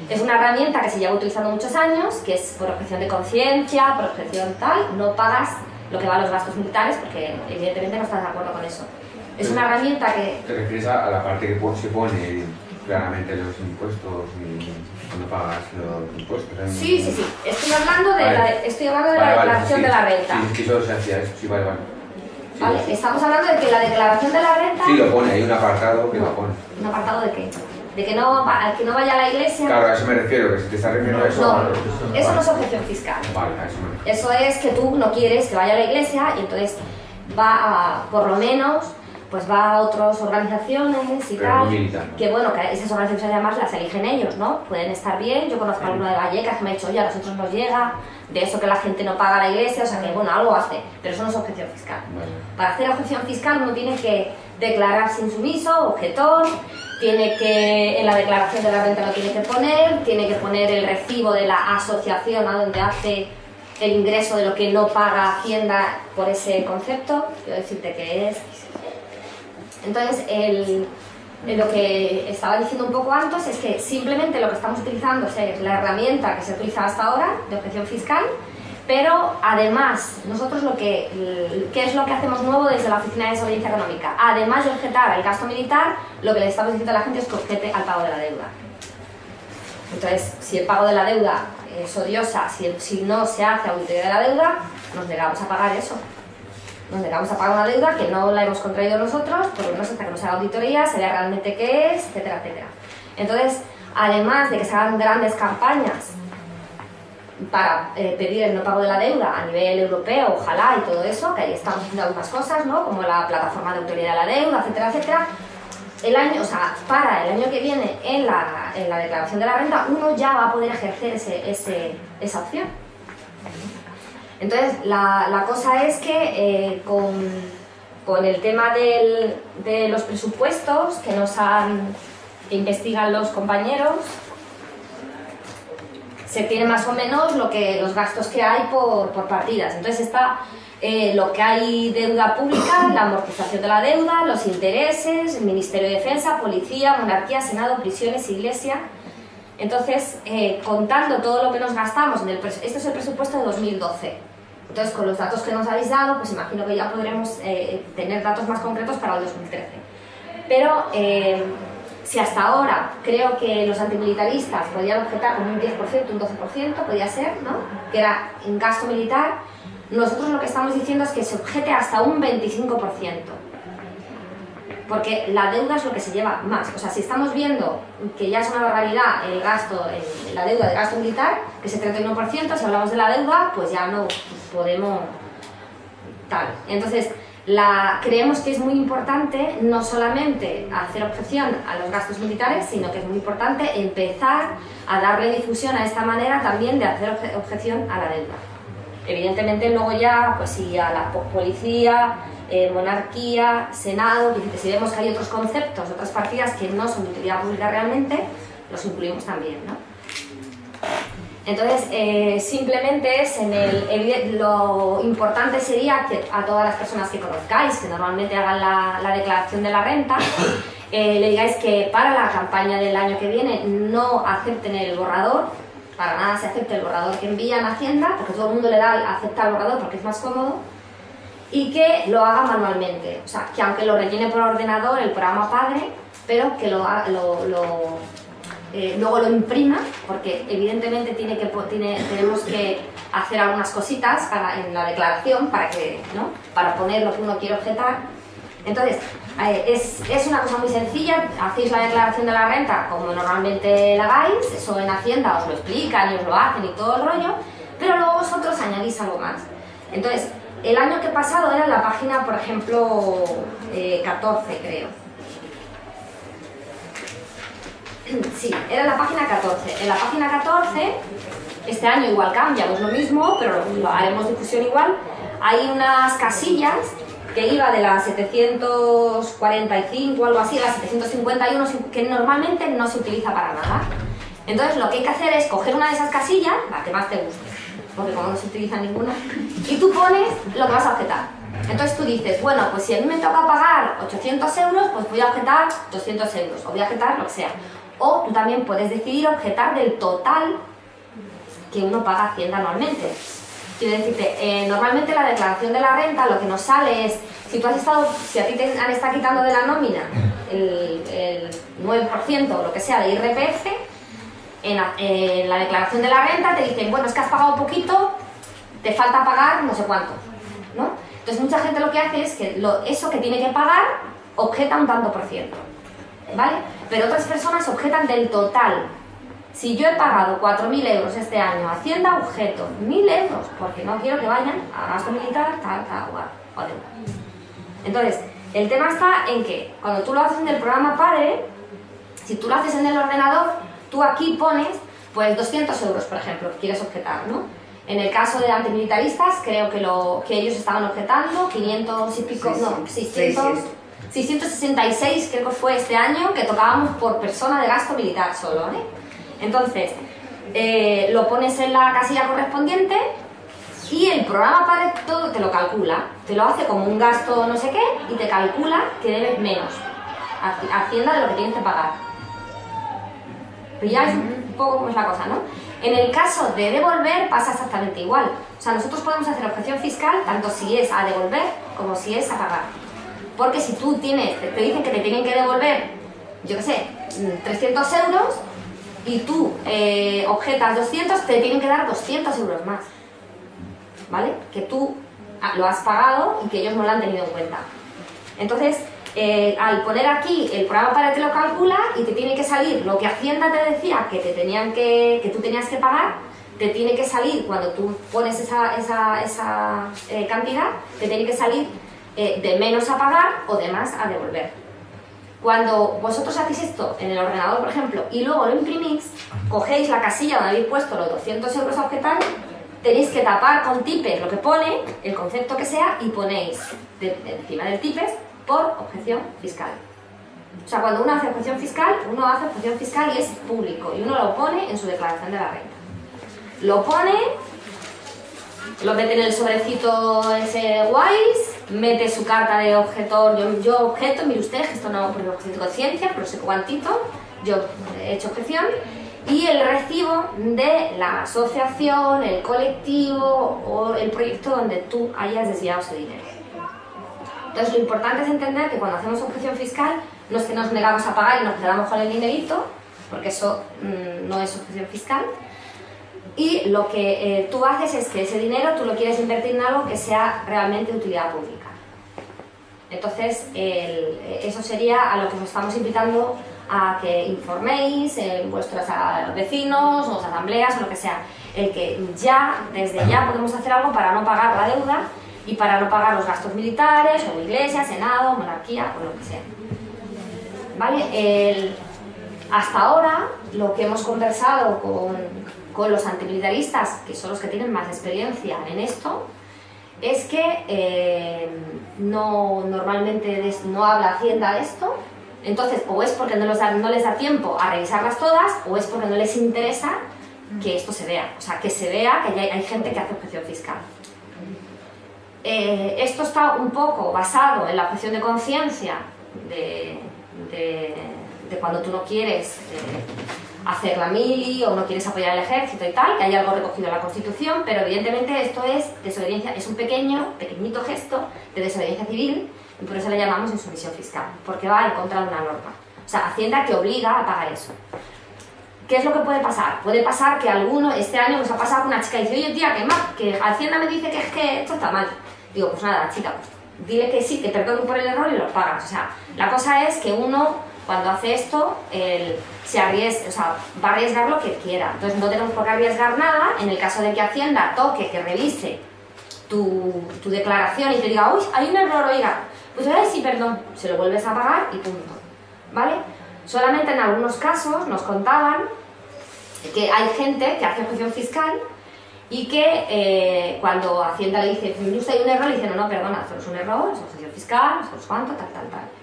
Es una herramienta que se lleva utilizando muchos años, que es por objeción de conciencia, por objeción tal, no pagas lo que va a los gastos militares porque evidentemente no estás de acuerdo con eso. Es una herramienta que... ¿Te refieres a la parte que se pone claramente los impuestos y cuando pagas los impuestos? Sí. Estoy hablando de la declaración de la renta. Sí, eso se hacía, eso sí, vale. Sí, ¿Vale? Estamos hablando de que la declaración de la renta... Sí, lo pone, hay un apartado que lo pone. ¿Un apartado de qué? De que no vaya a la iglesia... Claro, a eso me refiero, que si te estás refiriendo a eso... No, eso no es objeción fiscal. Vale, a eso me refiero. Eso es que tú no quieres que vaya a la iglesia y entonces va a, por lo menos, pues va a otras organizaciones y tal, que bueno, que esas organizaciones además las eligen ellos, ¿no? Pueden estar bien, yo conozco a alguno de Vallecas que me ha dicho, oye, a nosotros nos llega de eso que la gente no paga a la iglesia, o sea que bueno, algo hace, pero eso no es objeción fiscal. Vale. Para hacer objeción fiscal uno tiene que declararse insumiso, objetor, tiene que, en la declaración de la renta lo tiene que poner el recibo de la asociación a donde hace el ingreso de lo que no paga Hacienda por ese concepto, quiero decirte que es... Entonces, lo que estaba diciendo un poco antes es que simplemente lo que estamos utilizando es la herramienta que se utiliza hasta ahora de objeción fiscal, pero además, nosotros ¿qué es lo que hacemos nuevo desde la Oficina de Desobediencia Económica? Además de objetar el gasto militar, lo que le estamos diciendo a la gente es que objete al pago de la deuda. Entonces, si el pago de la deuda es odiosa, si no se hace auditoría de la deuda, nos negamos a pagar eso. Nos negamos a pagar una deuda que no la hemos contraído nosotros, por lo menos hasta que no se haga auditoría, se vea realmente qué es, etcétera, etcétera. Entonces, además de que se hagan grandes campañas para pedir el no pago de la deuda a nivel europeo, ojalá, y todo eso, que ahí estamos haciendo algunas cosas, ¿no? Como la plataforma de autoridad de la deuda, etcétera, etcétera. Para el año que viene en la declaración de la renta, uno ya va a poder ejercer esa opción. Entonces, la cosa es que con el tema de los presupuestos que nos han investigan los compañeros, se tiene más o menos los gastos que hay por partidas. Entonces está lo que hay deuda pública, la amortización de la deuda, los intereses, el Ministerio de Defensa, Policía, Monarquía, Senado, prisiones, Iglesia. Entonces, contando todo lo que nos gastamos, este es el presupuesto de 2012. Entonces, con los datos que nos habéis dado, pues imagino que ya podremos tener datos más concretos para el 2013. Pero si hasta ahora creo que los antimilitaristas podían objetar con un 10%, un 12%, podía ser, ¿no? Que era en gasto militar, nosotros lo que estamos diciendo es que se objete hasta un 25%. Porque la deuda es lo que se lleva más. O sea, si estamos viendo que ya es una barbaridad el gasto, la deuda de gasto militar, que es el 31%, si hablamos de la deuda, pues ya no podemos tal. Entonces, creemos que es muy importante no solamente hacer objeción a los gastos militares, sino que es muy importante empezar a darle difusión a esta manera también de hacer objeción a la deuda. Evidentemente luego ya, pues si a la policía, monarquía, senado, si vemos que hay otros conceptos, otras partidas que no son de utilidad pública realmente, los incluimos también, ¿no? Entonces, simplemente es lo importante sería que a todas las personas que conozcáis, que normalmente hagan la declaración de la renta, le digáis que para la campaña del año que viene no acepten el borrador, para nada se acepte el borrador que envían a Hacienda, porque todo el mundo le da aceptar el borrador porque es más cómodo, y que lo haga manualmente. O sea, que aunque lo rellene por ordenador el programa padre, pero que luego lo imprima, porque evidentemente tenemos que hacer algunas cositas en la declaración para poner lo que uno quiere objetar. Entonces, es una cosa muy sencilla, hacéis la declaración de la renta como normalmente la hagáis, eso en Hacienda os lo explican y os lo hacen y todo el rollo, pero luego vosotros añadís algo más. Entonces, el año que pasado era la página, por ejemplo, 14, creo. Sí, era la página 14. En la página 14, este año igual cambia, no es lo mismo, pero lo haremos difusión igual. Hay unas casillas que iba de las 745 o algo así a las 751, que normalmente no se utiliza para nada. Entonces lo que hay que hacer es coger una de esas casillas, la que más te guste, porque como no se utiliza ninguna, y tú pones lo que vas a objetar. Entonces tú dices, bueno, pues si a mí me toca pagar 800 euros, pues voy a objetar 200 euros, o voy a objetar lo que sea. O tú también puedes decidir objetar del total que uno paga a Hacienda anualmente. Quiero decirte, normalmente la declaración de la renta lo que nos sale es, si a ti te han estado quitando de la nómina el 9% o lo que sea de IRPF, en la declaración de la renta te dicen, bueno, es que has pagado poquito, te falta pagar no sé cuánto, ¿no? Entonces mucha gente lo que hace es que eso que tiene que pagar objeta un tanto por ciento, ¿vale? Pero otras personas objetan del total. Si yo he pagado 4.000 euros este año, Hacienda objeto 1.000 euros, porque no quiero que vayan a gasto militar, o deuda. Entonces, el tema está en que cuando tú lo haces en el programa padre, si tú lo haces en el ordenador, tú aquí pones pues 200 euros, por ejemplo, que quieres objetar, ¿no? En el caso de antimilitaristas, creo que ellos estaban objetando 500 y pico, no, 666 creo que fue este año, que tocábamos por persona de gasto militar solo, ¿eh? Entonces, lo pones en la casilla correspondiente y el programa padre todo te lo calcula, te lo hace como un gasto no sé qué y te calcula que debes menos a Hacienda de lo que tienes que pagar. Pero ya es un poco como es la cosa, ¿no? En el caso de devolver pasa exactamente igual. O sea, nosotros podemos hacer objeción fiscal tanto si es a devolver como si es a pagar. Porque si tú te dicen que te tienen que devolver, yo qué sé, 300 euros y tú objetas 200, te tienen que dar 200 euros más, ¿vale? Que tú lo has pagado y que ellos no lo han tenido en cuenta. Entonces, al poner aquí el programa para te lo calcula y te tiene que salir lo que Hacienda te decía que tú tenías que pagar, te tiene que salir cuando tú pones esa cantidad, te tiene que salir de menos a pagar o de más a devolver. Cuando vosotros hacéis esto en el ordenador, por ejemplo, y luego lo imprimís, cogéis la casilla donde habéis puesto los 200 euros a objetar, tenéis que tapar con tipes lo que pone, el concepto que sea, y ponéis encima del tipes por objeción fiscal. O sea, cuando uno hace objeción fiscal y es público y uno lo pone en su declaración de la renta. Lo pone, lo mete en el sobrecito ese guays, mete su carta de objetor, yo objeto, mire usted, que esto no por objeción de conciencia, pero sé cuantito, yo he hecho objeción, y el recibo de la asociación, el colectivo o el proyecto donde tú hayas desviado ese dinero. Entonces lo importante es entender que cuando hacemos objeción fiscal no es que nos negamos a pagar y nos quedamos con el dinerito, porque eso no es objeción fiscal, y lo que tú haces es que ese dinero tú lo quieres invertir en algo que sea realmente de utilidad pública. Entonces eso sería a lo que os estamos invitando a que informéis en vuestros vecinos o asambleas o lo que sea, el que desde ya podemos hacer algo para no pagar la deuda y para no pagar los gastos militares o iglesia, senado, monarquía o lo que sea. ¿Vale? Hasta ahora lo que hemos conversado con los antimilitaristas, que son los que tienen más experiencia en esto, es que normalmente no habla Hacienda de esto. Entonces, o es porque no les da tiempo a revisarlas todas, o es porque no les interesa que esto se vea. O sea, que se vea que hay gente que hace objeción fiscal. Esto está un poco basado en la objeción de conciencia de cuando tú no quieres hacer la mili o no quieres apoyar al ejército y tal, que hay algo recogido en la Constitución, pero evidentemente esto es desobediencia, es un pequeñito gesto de desobediencia civil, y por eso le llamamos insumisión fiscal, porque va en contra de una norma. O sea, Hacienda que obliga a pagar eso. ¿Qué es lo que puede pasar? Puede pasar que este año nos ha pasado con una chica y dice, oye tía, que Hacienda me dice que es que esto está mal. Digo, pues nada, chica, pues dile que sí, te perdono por el error y lo pagas. O sea, la cosa es que uno, cuando hace esto, va a arriesgar lo que quiera. Entonces no tenemos por qué arriesgar nada en el caso de que Hacienda toque, que revise tu declaración y te diga, uy, hay un error, oiga, pues ahora sí, perdón, se lo vuelves a pagar y punto. ¿Vale? Solamente en algunos casos nos contaban que hay gente que hace objeción fiscal y que cuando Hacienda le dice, usted hay un error, le dice, no, perdona, solo es un error, es objeción fiscal, solo es cuánto, tal.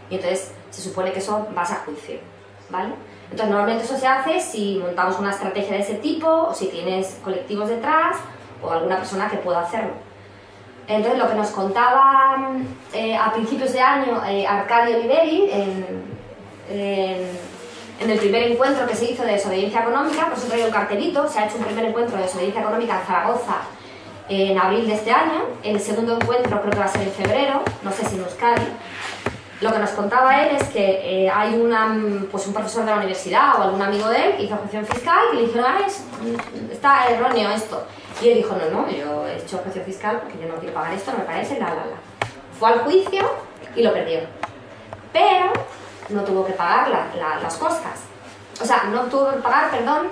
Y entonces se supone que eso vas a juicio, ¿vale? Entonces normalmente eso se hace si montamos una estrategia de ese tipo o si tienes colectivos detrás o alguna persona que pueda hacerlo. Entonces lo que nos contaba a principios de año Arcadio Oliveri en el primer encuentro que se hizo de desobediencia económica, por eso traigo el cartelito, se ha hecho un primer encuentro de desobediencia económica en Zaragoza en abril de este año, el segundo encuentro creo que va a ser en febrero, no sé si en Euskadi. Lo que nos contaba él es que hay un profesor de la universidad o algún amigo de él que hizo objeción fiscal y le dijeron, está erróneo esto. Y él dijo, no, yo he hecho objeción fiscal porque yo no quiero pagar esto, no me parece, Fue al juicio y lo perdió. Pero no tuvo que pagar las costas. O sea, no tuvo que pagar, perdón,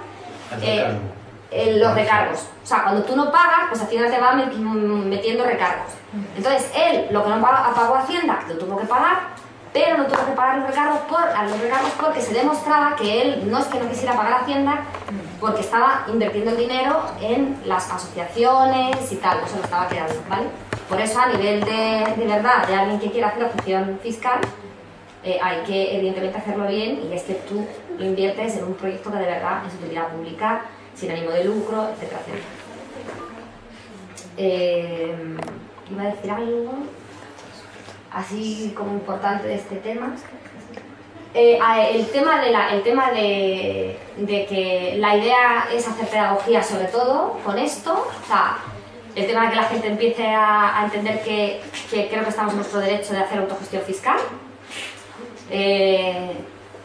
los recargos. O sea, cuando tú no pagas, pues Hacienda te va metiendo recargos. Entonces, él lo que no pagó Hacienda, lo tuvo que pagar, pero no tuvo que pagar los recargos porque se demostraba que él no es que no quisiera pagar Hacienda, porque estaba invirtiendo el dinero en las asociaciones y tal, no se lo estaba quedando, ¿vale? Por eso, a nivel de verdad, de alguien que quiera hacer objeción fiscal, hay que evidentemente hacerlo bien, y es que tú lo inviertes en un proyecto que de verdad es de utilidad pública, sin ánimo de lucro, etcétera, etcétera. Iba a decir algo así como importante de este tema. El tema de que la idea es hacer pedagogía sobre todo con esto, o sea, el tema de que la gente empiece a entender que creo que estamos en nuestro derecho de hacer autogestión fiscal.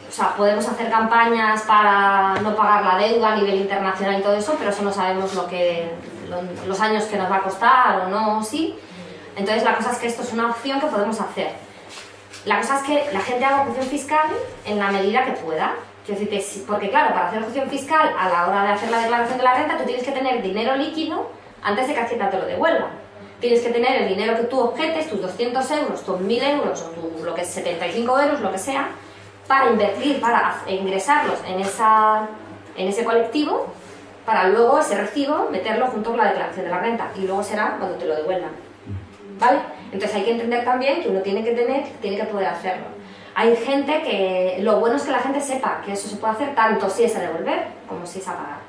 O sea, podemos hacer campañas para no pagar la deuda a nivel internacional y todo eso, pero eso no sabemos los años que nos va a costar o no, sí. Entonces la cosa es que esto es una opción que podemos hacer. La cosa es que la gente haga objeción fiscal en la medida que pueda. Porque claro, para hacer objeción fiscal a la hora de hacer la declaración de la renta tú tienes que tener dinero líquido antes de que Hacienda te lo devuelva. Tienes que tener el dinero que tú objetes, tus 200 euros, tus 1000 euros o lo que es 75 euros, lo que sea, para invertir, para ingresarlos en ese colectivo, para luego ese recibo meterlo junto con la declaración de la renta y luego será cuando te lo devuelvan. ¿Vale? Entonces hay que entender también que uno tiene que poder hacerlo. hay gente que, lo bueno es que la gente sepa que eso se puede hacer tanto si es a devolver como si es a pagar.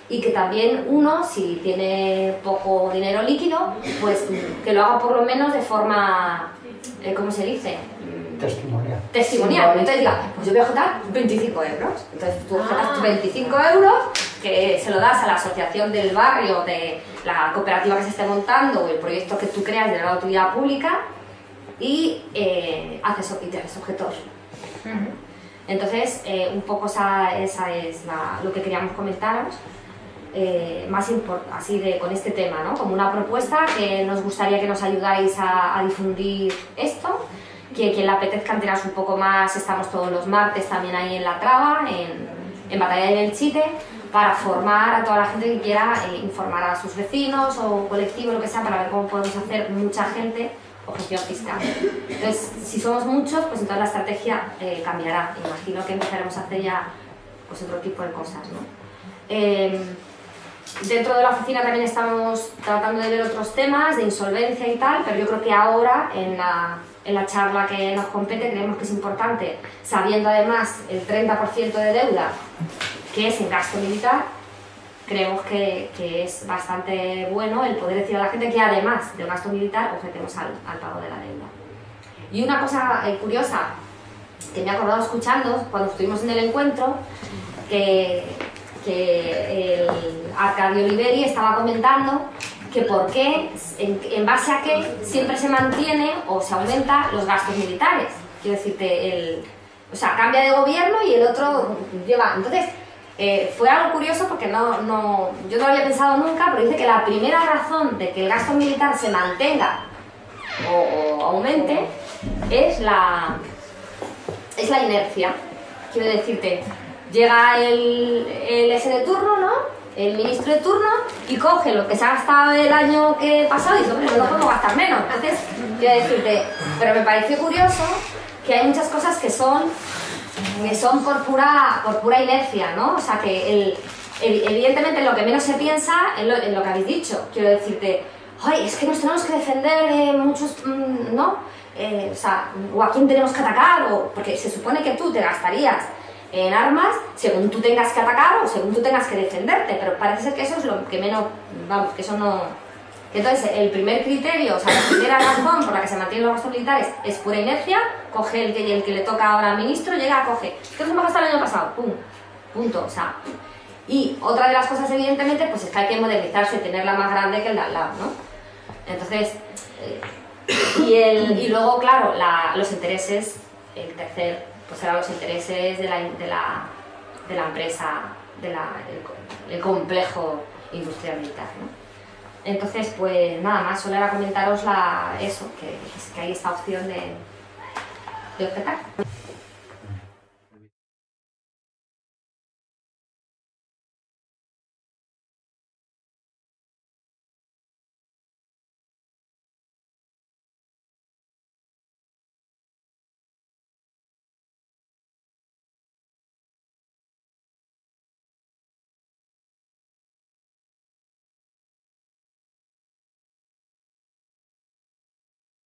Y que también uno, si tiene poco dinero líquido, pues que lo haga por lo menos de forma, ¿cómo se dice? Testimonial. Testimonial. Entonces diga, pues yo voy a objetar 25 euros. Entonces tú objetas tus 25 euros, que se lo das a la asociación del barrio, de la cooperativa que se esté montando, o el proyecto que tú creas de la utilidad pública, y te haces objetor. Entonces, un poco esa es lo que queríamos comentaros. Más así con este tema, ¿no? Como una propuesta que nos gustaría que nos ayudáis a difundir esto, que quien le apetezca enteraros un poco más, estamos todos los martes también ahí en La Traba, en Batalla de Belchite, para formar a toda la gente que quiera informar a sus vecinos o colectivos, lo que sea, para ver cómo podemos hacer mucha gente objeción fiscal. Entonces, si somos muchos, pues entonces la estrategia cambiará. Imagino que empezaremos a hacer ya pues otro tipo de cosas, ¿no? Dentro de la oficina también estamos tratando de ver otros temas de insolvencia y tal, pero yo creo que ahora en la charla que nos compete creemos que es importante, sabiendo además el 30% de deuda que es en gasto militar, creemos que es bastante bueno el poder decir a la gente que además del gasto militar objetemos al pago de la deuda. Y una cosa curiosa que me he acordado escuchando cuando estuvimos en el encuentro, que el Arcadio Oliveri estaba comentando que por qué, en base a qué siempre se mantiene o se aumenta los gastos militares. Quiero decirte, o sea, cambia de gobierno y el otro lleva... Entonces, fue algo curioso porque yo no lo había pensado nunca, pero dice que la primera razón de que el gasto militar se mantenga o aumente es la inercia. Quiero decirte, llega el ese de turno, ¿no? El ministro de turno, y coge lo que se ha gastado el año que pasado y dice, hombre, no podemos gastar menos. Entonces, quiero decirte, pero me pareció curioso que hay muchas cosas que son por pura inercia, ¿no? O sea, que evidentemente lo que menos se piensa en lo que habéis dicho. Quiero decirte, ay, es que nos tenemos que defender de muchos, ¿no? O sea, o a quién tenemos que atacar, porque se supone que tú te gastarías en armas según tú tengas que atacar o según tú tengas que defenderte, pero parece ser que eso es lo que menos, vamos, que eso no... Entonces, el primer criterio, o sea, la primera razón por la que se mantienen los gastos militares es pura inercia, coge el que le toca ahora al ministro, llega, coge, ¿qué nos hemos gastado el año pasado? ¡Pum! Punto, o sea... Y otra de las cosas, evidentemente, pues es que hay que modernizarse, tenerla más grande que el de al lado, ¿no? Entonces, y luego, claro, los intereses, el tercer, pues eran los intereses de la empresa, el complejo industrial militar, ¿no? Entonces, pues nada más, solo era comentaros eso, que hay esta opción de objetar.